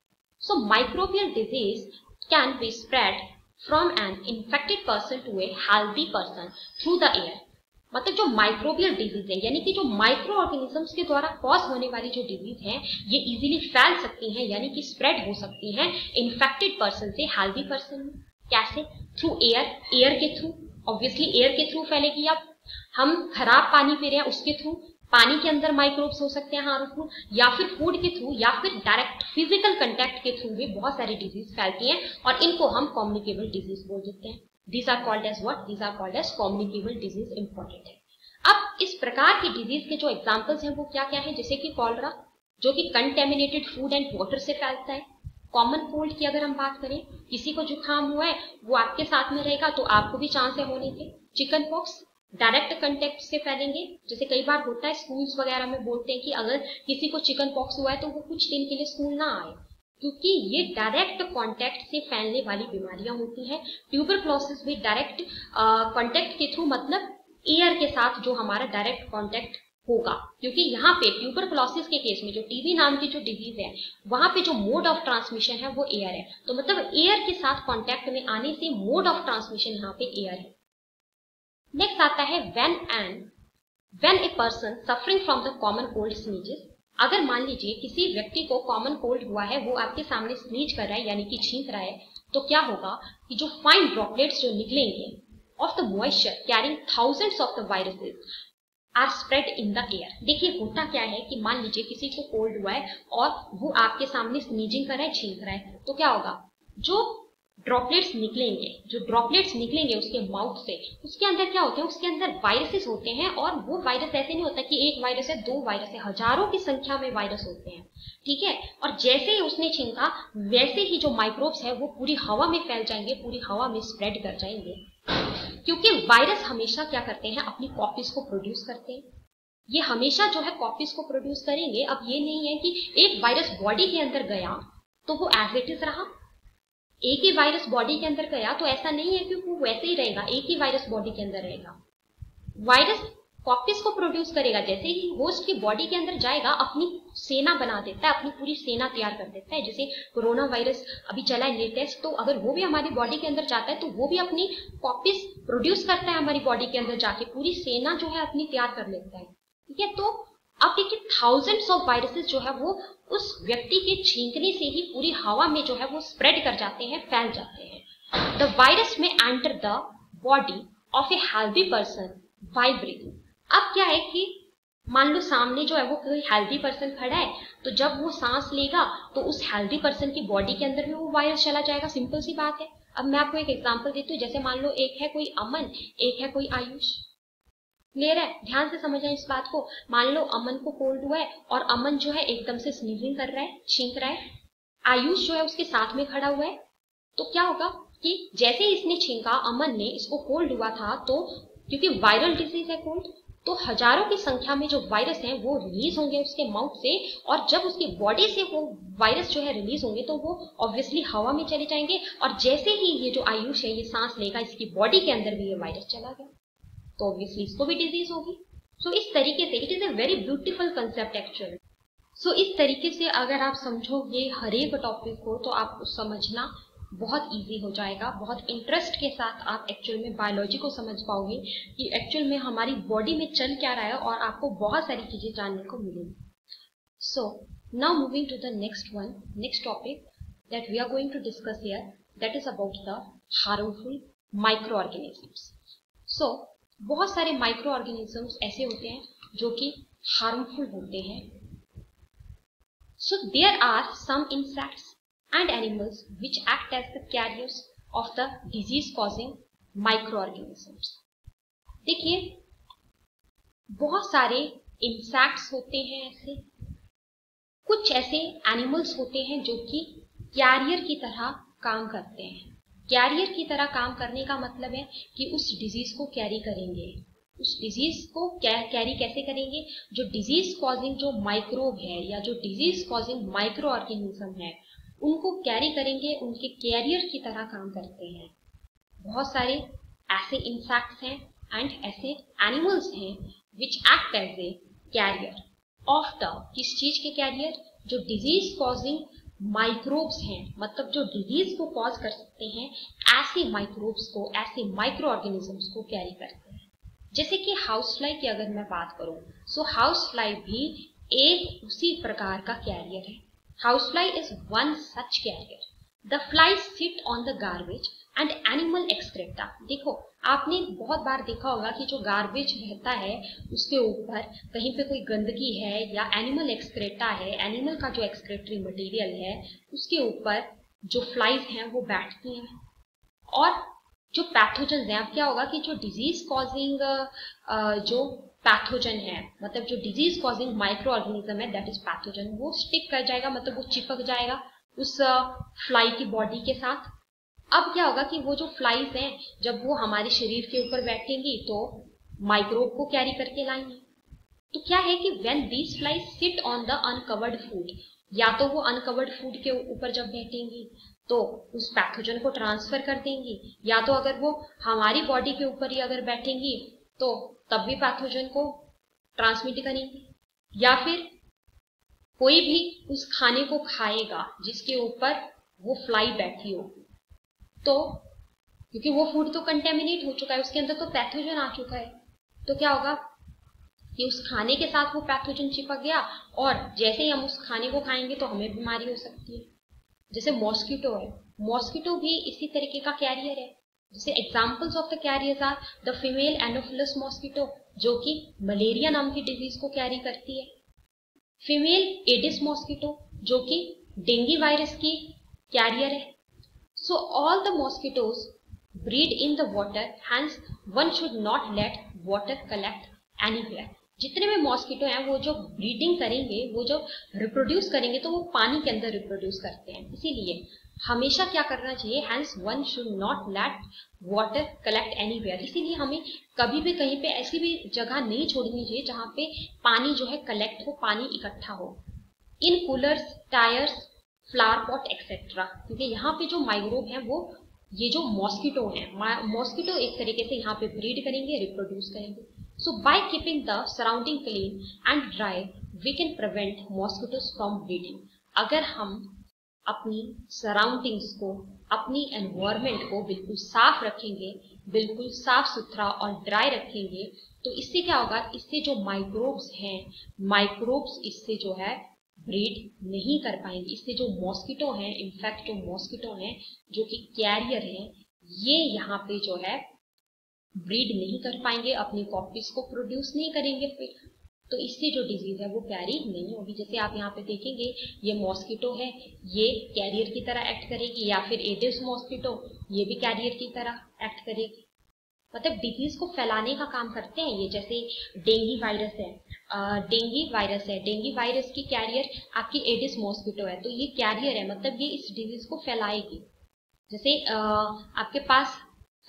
So microbial disease can be spread from an infected person to a healthy person through the air. मतलब जो माइक्रोबियल डिजीज है, यानी कि जो माइक्रो ऑर्गेनिजम्स के द्वारा कॉज होने वाली जो डिजीज है ये इजीली फैल सकती हैं, यानी कि स्प्रेड हो सकती हैं इन्फेक्टेड पर्सन से हेल्दी पर्सन में। कैसे? थ्रू एयर, एयर के थ्रू, ऑब्वियसली एयर के थ्रू फैलेगी। अब हम खराब पानी पी रहे हैं उसके थ्रू, पानी के अंदर माइक्रोब्स हो सकते हैं हार्मफुल, या फिर फूड के थ्रू, या फिर डायरेक्ट फिजिकल कंटेक्ट के थ्रू भी बहुत सारी डिजीज फैलती हैं, और इनको हम कम्युनिकेबल डिजीज बोल देते हैं। These are called as what? These are called as communicable disease. Important है। अब इस प्रकार की डिजीज के जो एग्जाम्पल्स हैं वो क्या क्या है, जैसे कि कॉलरा जो कि कंटेमिनेटेड फूड एंड वाटर से फैलता है। कॉमन कोल्ड की अगर हम बात करें, किसी को जुकाम हुआ है वो आपके साथ में रहेगा तो आपको भी चांस है होने के। चिकन पॉक्स डायरेक्ट कांटेक्ट से फैलेंगे, जैसे कई बार होता है स्कूल्स वगैरह में बोलते हैं कि अगर किसी को चिकन पॉक्स हुआ है तो वो कुछ दिन के लिए स्कूल ना आए, क्योंकि ये डायरेक्ट कांटेक्ट से फैलने वाली बीमारियां होती हैं। ट्यूबरक्लोसिस भी डायरेक्ट कांटेक्ट के थ्रू, मतलब एयर के साथ जो हमारा डायरेक्ट कांटेक्ट होगा, क्योंकि यहाँ पे ट्यूबरक्लोसिस के केस में जो टीबी नाम की जो डिजीज है वहां पे जो मोड ऑफ ट्रांसमिशन है वो एयर है, तो मतलब एयर के साथ कांटेक्ट में आने से मोड ऑफ ट्रांसमिशन यहाँ पे एयर है। नेक्स्ट आता है when a person suffering from the common cold sneezes. अगर मान लीजिए किसी व्यक्ति को कॉमन कोल्ड हुआ है, वो आपके सामने स्नीज कर रहा है यानी कि छींक रहा है, तो क्या होगा कि जो फाइन ड्रॉपलेट्स जो निकलेंगे of the moisture carrying thousands of the viruses are spread in the air. देखिए होता क्या है कि मान लीजिए किसी को कोल्ड हुआ है और वो आपके सामने स्नीजिंग कर रहा है, छींक रहा है, तो क्या होगा, जो ड्रॉपलेट्स निकलेंगे उसके माउथ से, उसके अंदर क्या होते हैं, उसके अंदर वायरसेस होते हैं। और वो वायरस ऐसे नहीं होता कि एक वायरस है, दो वायरस है, हजारों की संख्या में वायरस होते हैं, ठीक है। और जैसे ही उसने छींका वैसे ही जो माइक्रोब्स है वो पूरी हवा में फैल जाएंगे, पूरी हवा में स्प्रेड कर जाएंगे, क्योंकि वायरस हमेशा क्या करते हैं, अपनी कॉपीज को प्रोड्यूस करते हैं। ये हमेशा जो है कॉपीज को प्रोड्यूस करेंगे। अब ये नहीं है कि एक वायरस बॉडी के अंदर गया तो वो एज इट इज रहा, एक ही वायरस बॉडी के अंदर गया तो ऐसा नहीं है कि वो वैसे ही रहेगा, एक ही वायरस बॉडी के अंदर रहेगा। वायरस कॉपीज को प्रोड्यूस करेगा, जैसे ही होस्ट की बॉडी के अंदर जाएगा अपनी सेना बना देता है, अपनी पूरी सेना तैयार कर देता है। जैसे कोरोना वायरस अभी चला है लेटेस्ट, तो अगर वो भी हमारी बॉडी के अंदर जाता है तो वो भी अपनी कॉपीज प्रोड्यूस करता है हमारी बॉडी के अंदर जाके, पूरी सेना जो है अपनी तैयार कर लेता है, ठीक है। तो अब देखिए थाउजेंड्स ऑफ वायरसेस जो है वो उस व्यक्ति के छींकने से ही पूरी हवा में जो है वो स्प्रेड कर जाते हैं, फैल जाते हैं। द वायरस में enter the body of A healthy person by breathing. अब क्या है कि मान लो सामने जो है वो कोई हेल्दी पर्सन खड़ा है, तो जब वो सांस लेगा तो उस हेल्दी पर्सन की बॉडी के अंदर भी वो वायरस चला जाएगा, सिंपल सी बात है। अब मैं आपको एक एग्जांपल देती हूँ, जैसे मान लो एक है कोई अमन, एक है कोई आयुष, क्लियर है, ध्यान से समझना इस बात को। मान लो अमन को कोल्ड हुआ है और अमन जो है एकदम से स्नीजिंग कर रहा है, छींक रहा है, आयुष जो है उसके साथ में खड़ा हुआ है, तो क्या होगा कि जैसे ही इसने छींका, अमन ने, इसको कोल्ड हुआ था, तो क्योंकि वायरल डिजीज है कोल्ड, तो हजारों की संख्या में जो वायरस हैं वो रिलीज होंगे उसके माउथ से, और जब उसकी बॉडी से वो वायरस जो है रिलीज होंगे तो वो ऑब्वियसली हवा में चले जाएंगे, और जैसे ही ये जो आयुष है ये सांस लेगा, इसकी बॉडी के अंदर भी ये वायरस चला गया, तो ऑब्वियसली इसको भी डिजीज होगी। सो इस तरीके से it is a very beautiful concept actually. So इस तरीके से अगर आप समझोगे हर एक टॉपिक को तो आपको समझना बहुत इजी हो जाएगा, बहुत इंटरेस्ट के साथ आप एक्चुअल में बायोलॉजी को समझ पाओगे कि एक्चुअल में हमारी बॉडी में चल क्या रहा है, और आपको बहुत सारी चीजें जानने को मिलेंगी। So now moving to the next topic that we are going to discuss here, that is about the harmful micro organisms. So बहुत सारे माइक्रो ऑर्गेनिजम्स ऐसे होते हैं जो कि हार्मफुल होते हैं। So there are some insects and animals which act as the carriers of the disease causing micro organisms. देखिए बहुत सारे इंसेक्ट्स होते हैं, ऐसे कुछ ऐसे एनिमल्स होते हैं जो कि कैरियर की तरह काम करते हैं। कैरियर की तरह काम करने का मतलब है कि उस डिजीज को कैरी करेंगे। उस डिजीज को कैरी कैसे करेंगे, जो डिजीज कॉजिंग जो माइक्रोब है या जो डिजीज कॉजिंग माइक्रो ऑर्गेनिज्म है उनको कैरी करेंगे, उनके कैरियर की तरह काम करते हैं। बहुत सारे ऐसे इंसेक्ट्स हैं एंड ऐसे एनिमल्स हैं which act as a carrier of the, किस चीज के कैरियर, जो डिजीज कॉजिंग माइक्रोब्स हैं, मतलब जो डिजीज को कॉज कर सकते हैं, ऐसे माइक्रोब्स को, ऐसे माइक्रो ऑर्गेनिजम्स को कैरी करते हैं। जैसे कि हाउस फ्लाई की अगर मैं बात करूं, सो हाउस फ्लाई भी एक उसी प्रकार का कैरियर है। House fly is one such carrier. The fly sit on the garbage and animal excreta. देखो आपने बहुत बार देखा होगा कि जो गार्बेज रहता है उसके ऊपर कहीं पे कोई गंदगी है या एनिमल एक्सक्रेटा है, एनिमल का जो एक्सक्रेटरी मटेरियल है उसके ऊपर जो फ्लाइज हैं वो बैठती हैं और जो पैथोजन है। अब क्या होगा कि जो डिजीज कॉजिंग जो पैथोजन है, मतलब जो डिजीज कॉजिंग माइक्रो ऑर्गेनिज्म है दैट इज पैथोजन, वो स्टिक कर जाएगा, मतलब वो चिपक जाएगा उस फ्लाई की बॉडी के साथ। अब क्या होगा कि वो जो फ्लाइज हैं जब वो हमारे शरीर के ऊपर बैठेंगी तो माइक्रोब को कैरी करके लाएंगी। तो क्या है कि when these flies seat on the uncovered food, या तो वो अनकवर्ड फूड के ऊपर जब बैठेंगी तो उस पैथोजन को ट्रांसफर कर देंगी, या तो अगर वो हमारी बॉडी के ऊपर ही अगर बैठेंगी तो तब भी पैथोजन को ट्रांसमिट करेंगी, या फिर कोई भी उस खाने को खाएगा जिसके ऊपर वो फ्लाई बैठी हो, तो क्योंकि वो फूड तो कंटेमिनेट हो चुका है, उसके अंदर तो पैथोजन आ चुका है, तो क्या होगा कि उस खाने के साथ वो पैथोजन चिपक गया और जैसे ही हम उस खाने को खाएंगे तो हमें बीमारी हो सकती है। जैसे मॉस्किटो है, मॉस्किटो भी इसी तरीके का कैरियर है। जैसे examples of the carriers are the female anopheles mosquito जो कि मलेरिया नाम की डिजीज को कैरी करती है, फीमेल एडिस मॉस्किटो जो कि डेंगू वायरस की कैरियर है। So all the mosquitoes breed in the water, hence one should not let water collect anywhere। जितने में मॉस्किटो हैं वो जो ब्रीडिंग करेंगे, वो जो रिप्रोड्यूस करेंगे तो वो पानी के अंदर रिप्रोड्यूस करते हैं, इसीलिए हमेशा क्या करना चाहिए, hence one should not let water collect anywhere। इसीलिए हमें कभी भी कहीं पे ऐसी भी जगह नहीं छोड़नी चाहिए जहां पे पानी जो है कलेक्ट हो, पानी इकट्ठा हो। In coolers, tyres, flower pot etcetera, क्योंकि यहाँ पे जो माइक्रोब है वो ये जो मॉस्किटो है, मॉस्किटो एक तरीके से यहाँ पे ब्रीड करेंगे, रिप्रोड्यूस करेंगे। So by keeping the surrounding clean and dry we can prevent mosquitoes from breeding. अगर हम अपनी सराउंडिंग्स को, अपनी एनवायरमेंट को बिल्कुल साफ रखेंगे, बिल्कुल साफ सुथरा और ड्राई रखेंगे, तो इससे क्या होगा, इससे जो माइक्रोब्स हैं, माइक्रोब्स इससे जो है ब्रीड नहीं कर पाएंगे। इससे जो मॉस्किटो हैं, इनफैक्ट जो मॉस्किटो हैं जो कि कैरियर हैं, ये यहाँ पे जो है ब्रीड नहीं कर पाएंगे, अपनी कॉपीज को प्रोड्यूस नहीं करेंगे फिर, तो इससे जो डिजीज है वो कैरी नहीं होगी। जैसे आप यहाँ पे देखेंगे ये मॉस्किटो है, ये कैरियर की तरह एक्ट करेगी, या फिर एडिस मॉस्किटो ये भी कैरियर की तरह एक्ट करेगी, मतलब डिजीज को फैलाने का काम करते हैं ये। जैसे डेंगू वायरस है, डेंगू वायरस की कैरियर आपकी एडिस मॉस्किटो है, तो ये कैरियर है, मतलब ये इस डिजीज को फैलाएगी। जैसे आपके पास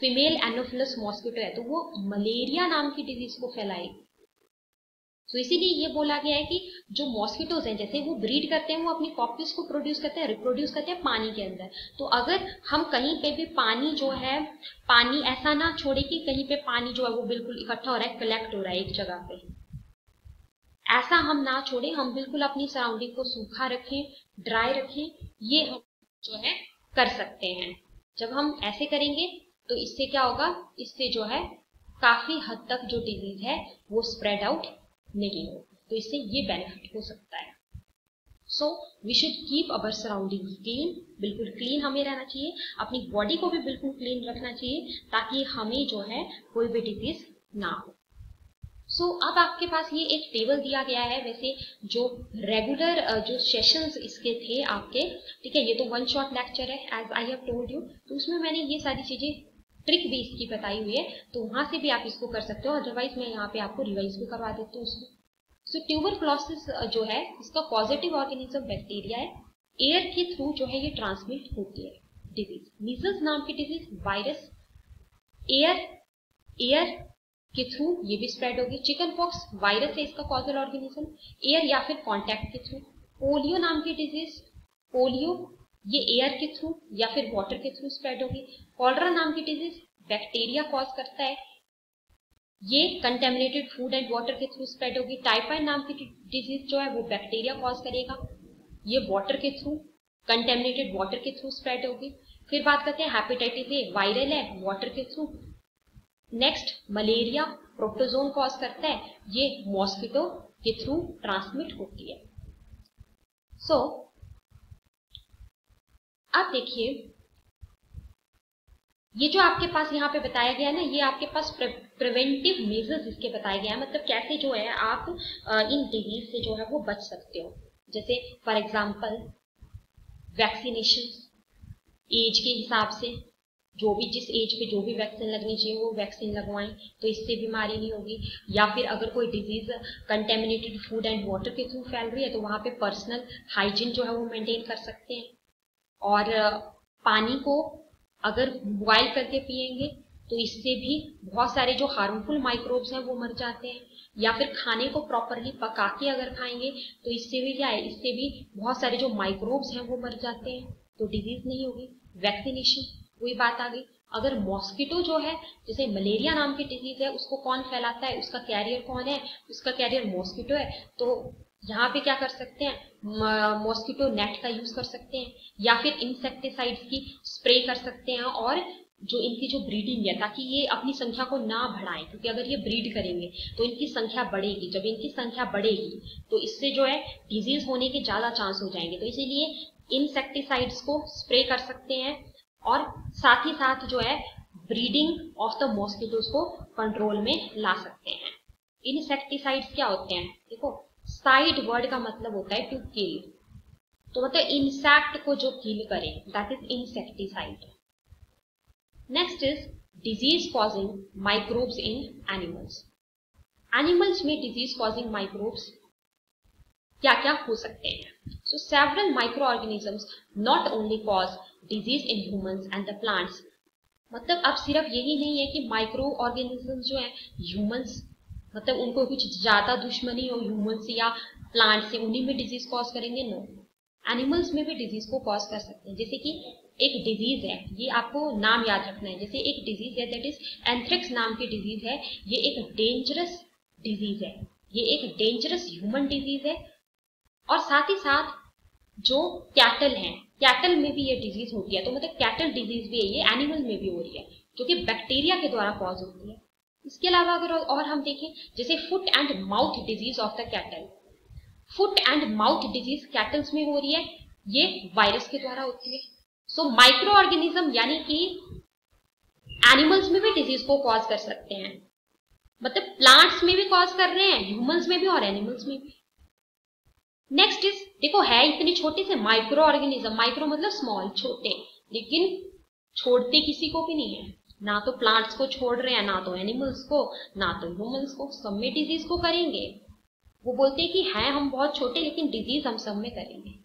फीमेल एनोफिलस मॉस्किटो है तो वो मलेरिया नाम की डिजीज को फैलाएगी। तो इसीलिए ये बोला गया है कि जो मॉस्किटोज हैं जैसे वो ब्रीड करते हैं, वो अपनी कॉपीज को प्रोड्यूस करते हैं, रिप्रोड्यूस करते हैं पानी के अंदर। तो अगर हम कहीं पे भी पानी जो है, पानी ऐसा ना छोड़े कि कहीं पे पानी जो है वो बिल्कुल इकट्ठा हो रहा है, कलेक्ट हो रहा है एक जगह पे, ऐसा हम ना छोड़े, हम बिल्कुल अपनी सराउंडिंग को सूखा रखें, ड्राई रखें, ये हम जो है कर सकते हैं। जब हम ऐसे करेंगे तो इससे क्या होगा, इससे जो है काफी हद तक जो डिजीज है वो स्प्रेड आउट नहीं हो, तो इससे ये बेनिफिट हो सकता है। So we should keep our surroundings clean, बिल्कुल क्लीन हमें रहना चाहिए, अपनी बॉडी को भी बिल्कुल क्लीन रखना चाहिए ताकि हमें जो है कोई भी डिजीज ना हो। सो अब आपके पास ये एक टेबल दिया गया है, वैसे जो रेगुलर जो सेशंस इसके थे आपके, ठीक है, ये तो वन शॉट लेक्चर है as I have told you, तो उसमें मैंने ये सारी चीजें ट्रिक भी इसकी बताई हुई है, तो वहां से भी आप इसको कर सकते हो, अदरवाइज मैं यहाँ पे आपको रिवाइज भी करवा देती हूँ उसमें। सो ट्यूबरक्लोसिस जो है इसका पॉजिटिव ऑर्गेनिज्म बैक्टीरिया है, एयर के थ्रू जो है ये ट्रांसमिट होती है डिजीज। मीजल्स नाम की डिजीज वायरस एयर के थ्रू ये भी स्प्रेड होगी। चिकन पॉक्स वायरस है इसका कॉजल ऑर्गेनिज्म, एयर या फिर कॉन्टैक्ट के थ्रू। पोलियो नाम की डिजीज, पोलियो ये एयर के थ्रू या फिर वाटर के थ्रू स्प्रेड होगी। कॉलरा नाम की डिजीज बैक्टीरिया कॉज करता है, ये कंटेमिनेटेड फूड एंड वाटर के थ्रू स्प्रेड होगी। टाइफाइड नाम की डिजीज जो है वो बैक्टीरिया कॉज करेगा, ये वाटर के थ्रू, कंटेमिनेटेड वाटर के थ्रू स्प्रेड होगी। फिर बात करते हैं हेपेटाइटिस ए, वायरल है, वाटर के through. Next malaria protozoan cause करता है, ये मॉस्किटो के थ्रू ट्रांसमिट होती है। सो अब देखिए ये जो आपके पास यहाँ पे बताया गया है ना, ये आपके पास प्रिवेंटिव मेजर्स इसके बताए गए हैं, मतलब कैसे जो है आप इन डिजीज से जो है वो बच सकते हो। जैसे फॉर एग्जांपल वैक्सीनेशन एज के हिसाब से, जो भी जिस एज पे जो भी वैक्सीन लगनी चाहिए वो वैक्सीन लगवाएं, तो इससे बीमारी नहीं होगी। या फिर अगर कोई disease contaminated food and water के थ्रू फैल रही है तो वहां पे पर्सनल हाइजीन जो है वो मेंटेन कर सकते हैं। और पानी को अगर बॉयल करके पिएंगे तो इससे भी बहुत सारे जो हार्मफुल माइक्रोब्स हैं वो मर जाते हैं। या फिर खाने को प्रॉपरली पका के अगर खाएंगे तो इससे भी क्या है, इससे भी बहुत सारे जो माइक्रोब्स हैं वो मर जाते हैं, तो डिजीज नहीं होगी। वैक्सीनेशन वही बात आ गई। अगर मॉस्किटो जो है, जैसे मलेरिया नाम की डिजीज है, उसको कौन फैलाता है, उसका कैरियर कौन है, उसका कैरियर मॉस्किटो है, तो यहाँ पे क्या कर सकते हैं, मॉस्किटो नेट का यूज कर सकते हैं या फिर इंसेक्टिसाइड्स की स्प्रे कर सकते हैं। और जो इनकी जो ब्रीडिंग है, ताकि ये अपनी संख्या को ना बढ़ाएं, क्योंकि अगर ये ब्रीड करेंगे तो इनकी संख्या बढ़ेगी। जब इनकी संख्या बढ़ेगी तो इससे जो है डिजीज होने के ज्यादा चांस हो जाएंगे, तो इसीलिए इंसेक्टिसाइड्स को स्प्रे कर सकते हैं। और साथ ही साथ जो है ब्रीडिंग ऑफ द मॉस्किटोज को कंट्रोल में ला सकते हैं। इंसेक्टिसाइड्स क्या होते हैं, देखो साइड वर्ड का मतलब होता है टू किल, तो मतलब इंसेक्ट को जो किल करे, that is insecticide. Next is disease causing microbes in animals. Animals में डिजीज कॉजिंग माइक्रोब्स क्या क्या हो सकते हैं। So several micro organisms not only cause disease in humans and the plants. मतलब अब सिर्फ यही नहीं है कि माइक्रो ऑर्गेनिजम्स जो है ह्यूमंस, मतलब उनको कुछ ज्यादा दुश्मनी हो ह्यूमन से या प्लांट से, उन्हीं में डिजीज कॉज करेंगे, नो, एनिमल्स में भी डिजीज को कॉज कर सकते हैं। जैसे कि एक डिजीज है, ये आपको नाम याद रखना है, जैसे एक डिजीज है दैट इज एंथ्रेक्स नाम की डिजीज है। ये एक डेंजरस डिजीज है, ये एक डेंजरस ह्यूमन डिजीज है। और साथ ही साथ जो कैटल हैं, कैटल में भी ये डिजीज होती है, तो मतलब कैटल डिजीज भी है, ये एनिमल में भी हो रही है, जो कि बैक्टीरिया के द्वारा कॉज होती है। इसके अलावा अगर और हम देखें, जैसे foot and mouth disease of the cattle, foot and mouth disease kettles में हो रही है, ये वायरस के द्वारा होती है। सो माइक्रो ऑर्गेनिज्म यानी कि एनिमल्स में भी डिजीज को कॉज कर सकते हैं, मतलब प्लांट्स में भी कॉज कर रहे हैं, ह्यूमंस में भी और एनिमल्स में भी। नेक्स्ट इज, देखो है इतनी छोटी से माइक्रो ऑर्गेनिज्म, माइक्रो मतलब स्मॉल, छोटे, लेकिन छोड़ते किसी को भी नहीं है, ना तो प्लांट्स को छोड़ रहे हैं, ना तो एनिमल्स को, ना तो ह्यूमंस को, सब में डिजीज को करेंगे। वो बोलते हैं कि हैं हम बहुत छोटे लेकिन डिजीज हम सब में करेंगे।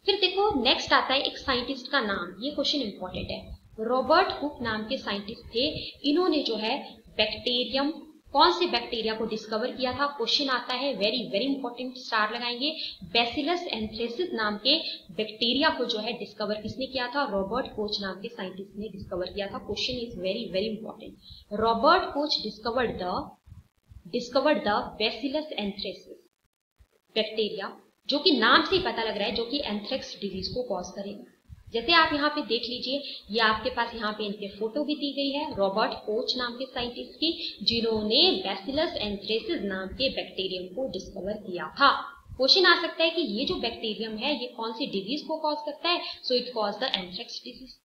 फिर देखो नेक्स्ट आता है एक साइंटिस्ट का नाम, ये क्वेश्चन इंपॉर्टेंट है। रॉबर्ट हुक नाम के साइंटिस्ट थे, इन्होंने जो है बैक्टीरियम, कौन से बैक्टीरिया को डिस्कवर किया था, क्वेश्चन आता है, वेरी वेरी इंपॉर्टेंट, स्टार लगाएंगे। बैसिलस एंथ्रेसिस नाम के बैक्टीरिया को जो है डिस्कवर किसने किया था, रॉबर्ट कोच नाम के साइंटिस्ट ने डिस्कवर किया था। Question is very very important. Robert Koch discovered the bacillus anthracis bacteria, जो कि नाम से ही पता लग रहा है, जो कि एंथ्रेक्स डिजीज को कॉज करेगा। जैसे आप यहाँ पे देख लीजिए, ये आपके पास यहाँ पे इनके फोटो भी दी गई है, रॉबर्ट कोच नाम के साइंटिस्ट की, जिन्होंने बैसिलस एंथ्रेसिस नाम के बैक्टीरियम को डिस्कवर किया था। क्वेश्चन आ सकता है कि ये जो बैक्टीरियम है ये कौन सी डिजीज को कॉज करता है, so it cause the anthrax disease.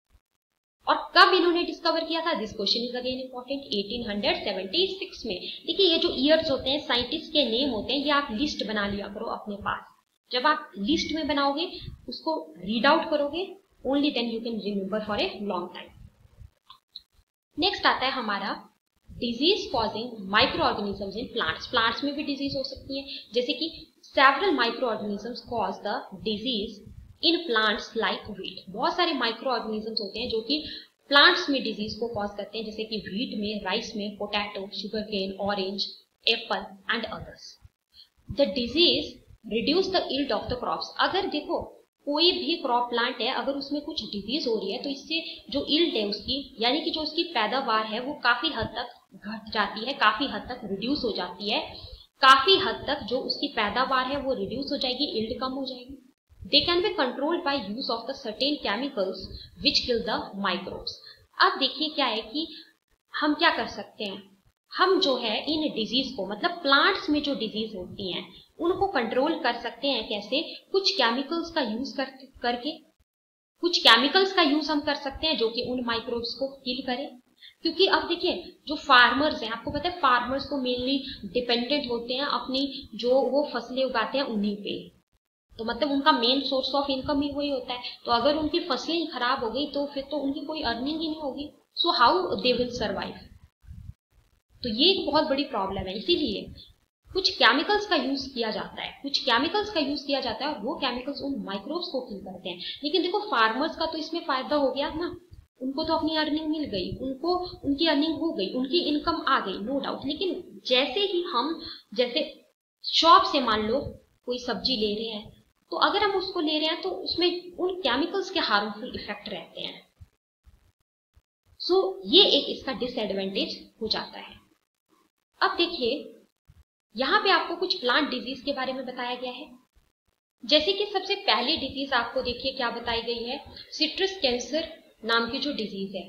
और कब इन्होंने डिस्कवर किया था, this question is again important, 1876 में। देखिए ये जो ईयर्स होते हैं, साइंटिस्ट के नेम होते हैं, ये आप लिस्ट बना लिया करो अपने पास। जब आप लिस्ट में बनाओगे, उसको रीड आउट करोगे, only then you can remember for a long time. Next आता है हमारा disease causing micro organisms in plants. Plants में भी डिजीज हो सकती है, जैसे कि several micro organisms cause the disease in plants like wheat. बहुत सारे माइक्रो ऑर्गेनिजम्स होते हैं जो कि प्लांट्स में डिजीज को कॉज करते हैं, जैसे कि व्हीट में, राइस में, potato, sugar cane, orange, apple and others. The disease reduce the yield of the crops. अगर देखो कोई भी क्रॉप प्लांट है, अगर उसमें कुछ डिजीज हो रही है तो इससे जो यील्ड है उसकी, यानी कि जो उसकी पैदावार है, वो काफी हद तक घट जाती है, काफी हद तक रिड्यूस हो जाती है, काफी हद तक जो उसकी पैदावार है वो रिड्यूस हो जाएगी, यील्ड कम हो जाएगी। They can be controlled by use of the certain chemicals which kill the microbes. अब देखिए क्या है कि हम क्या कर सकते हैं, हम जो है इन डिजीज को, मतलब प्लांट्स में जो डिजीज होती हैं उनको कंट्रोल कर सकते हैं। कैसे, कुछ केमिकल्स का यूज करके कुछ केमिकल्स का यूज हम कर सकते हैं जो कि उन माइक्रोब्स को किल करे। क्योंकि अब देखिए जो फार्मर्स हैं, आपको पता है फार्मर्स तो मेनली डिपेंडेंट होते हैं अपनी जो वो फसलें उगाते हैं उन्हीं पे, तो मतलब उनका मेन सोर्स ऑफ इनकम ही वही होता है। तो अगर उनकी फसलें ही खराब हो गई तो फिर तो उनकी कोई अर्निंग ही नहीं होगी। So how they will survive. तो ये एक बहुत बड़ी प्रॉब्लम है। इसीलिए कुछ केमिकल्स का यूज किया जाता है, और वो केमिकल्स उन माइक्रोब्स को किल करते हैं। लेकिन देखो फार्मर्स का तो इसमें फायदा हो गया ना, उनको तो अपनी अर्निंग मिल गई, उनको उनकी अर्निंग हो गई, उनकी इनकम आ गई, नो डाउट। लेकिन जैसे ही हम जैसे शॉप से मान लो कोई सब्जी ले रहे हैं, तो अगर हम उसको ले रहे हैं तो उसमें उन केमिकल्स के हार्मफुल इफेक्ट रहते हैं। सो ये एक इसका डिसएडवांटेज हो जाता है। अब देखिए यहाँ पे आपको कुछ प्लांट डिजीज के बारे में बताया गया है। जैसे कि सबसे पहली डिजीज आपको देखिए क्या बताई गई है, सिट्रस कैंसर नाम की जो डिजीज है।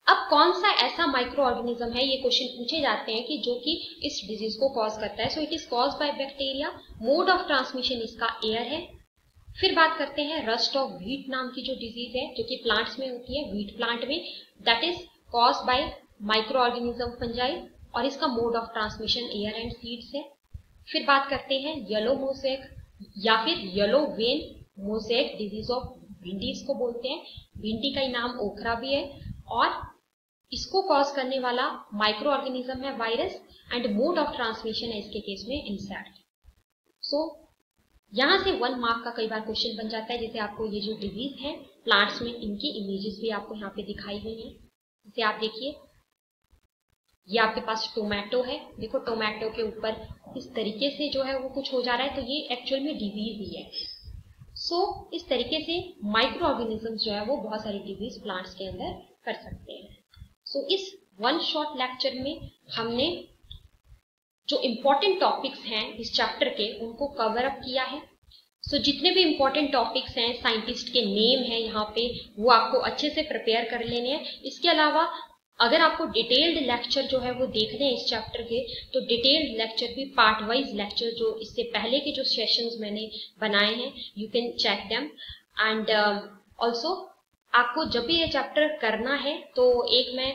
अब कौन सा ऐसा माइक्रो ऑर्गेनिज्म है, ये क्वेश्चन पूछे जाते हैं कि जो कि इस डिजीज को कॉज करता है। So it is cause by bacteria, mode of transmission इसका एयर है। फिर बात करते हैं रस्ट ऑफ व्हीट नाम की जो डिजीज है, जो कि प्लांट्स में होती है, व्हीट प्लांट में, that is cause by micro organism fungi, और इसका mode of transmission air and seeds है। फिर बात करते हैं येलो मोसेक या फिर yellow vein mosaic disease of bhindi इसको बोलते हैं, भिंडी का ही नाम ओखरा भी है, और इसको कॉज करने वाला माइक्रो ऑर्गेनिज्म है virus, and mode of transmission है इसके केस में इंसेक्ट। सो यहां से 1 मार्क का कई बार क्वेश्चन बन जाता है। जैसे आपको ये जो डिजीज है प्लांट्स में, इनकी इमेजेस भी आपको यहाँ पे दिखाई गई है। जैसे आप देखिए ये आपके पास टोमेटो है, देखो टोमेटो के ऊपर इस तरीके से जो है वो कुछ हो जा रहा है, तो ये एक्चुअल में डिजीज ही है। सो इस तरीके से माइक्रो ऑर्गेनिजम्स जो है वो बहुत सारी डिजीज प्लांट्स के अंदर कर सकते हैं। सो इस 1 शॉर्ट लेक्चर में हमने जो इम्पोर्टेंट टॉपिक्स हैं इस चैप्टर के उनको कवर अप किया है। सो जितने भी इम्पोर्टेंट टॉपिक्स हैं, साइंटिस्ट के नेम है यहाँ पे, वो आपको अच्छे से प्रिपेयर कर लेने हैं। इसके अलावा अगर आपको डिटेल्ड लेक्चर जो है वो देखने हैं इस चैप्टर के, तो डिटेल्ड लेक्चर भी पार्ट वाइज लेक्चर जो इससे पहले के जो सेशंस मैंने बनाए हैं, you can check them. And also आपको जब भी ये चैप्टर करना है तो एक मैं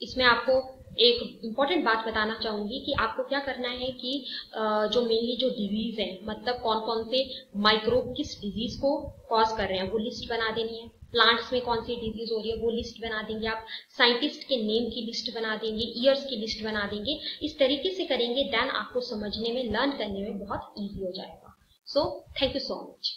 इसमें आपको एक इम्पॉर्टेंट बात बताना चाहूंगी कि आपको क्या करना है कि जो मेनली जो डिजीज है, मतलब कौन कौन से माइक्रोब किस डिजीज को कॉज कर रहे हैं, वो लिस्ट बना देनी है। प्लांट्स में कौन सी डिजीज हो रही है वो लिस्ट बना देंगे आप, साइंटिस्ट के नेम की लिस्ट बना देंगे, ईयर्स की लिस्ट बना देंगे। इस तरीके से करेंगे, देन आपको समझने में, लर्न करने में बहुत ईजी हो जाएगा। So thank you so much.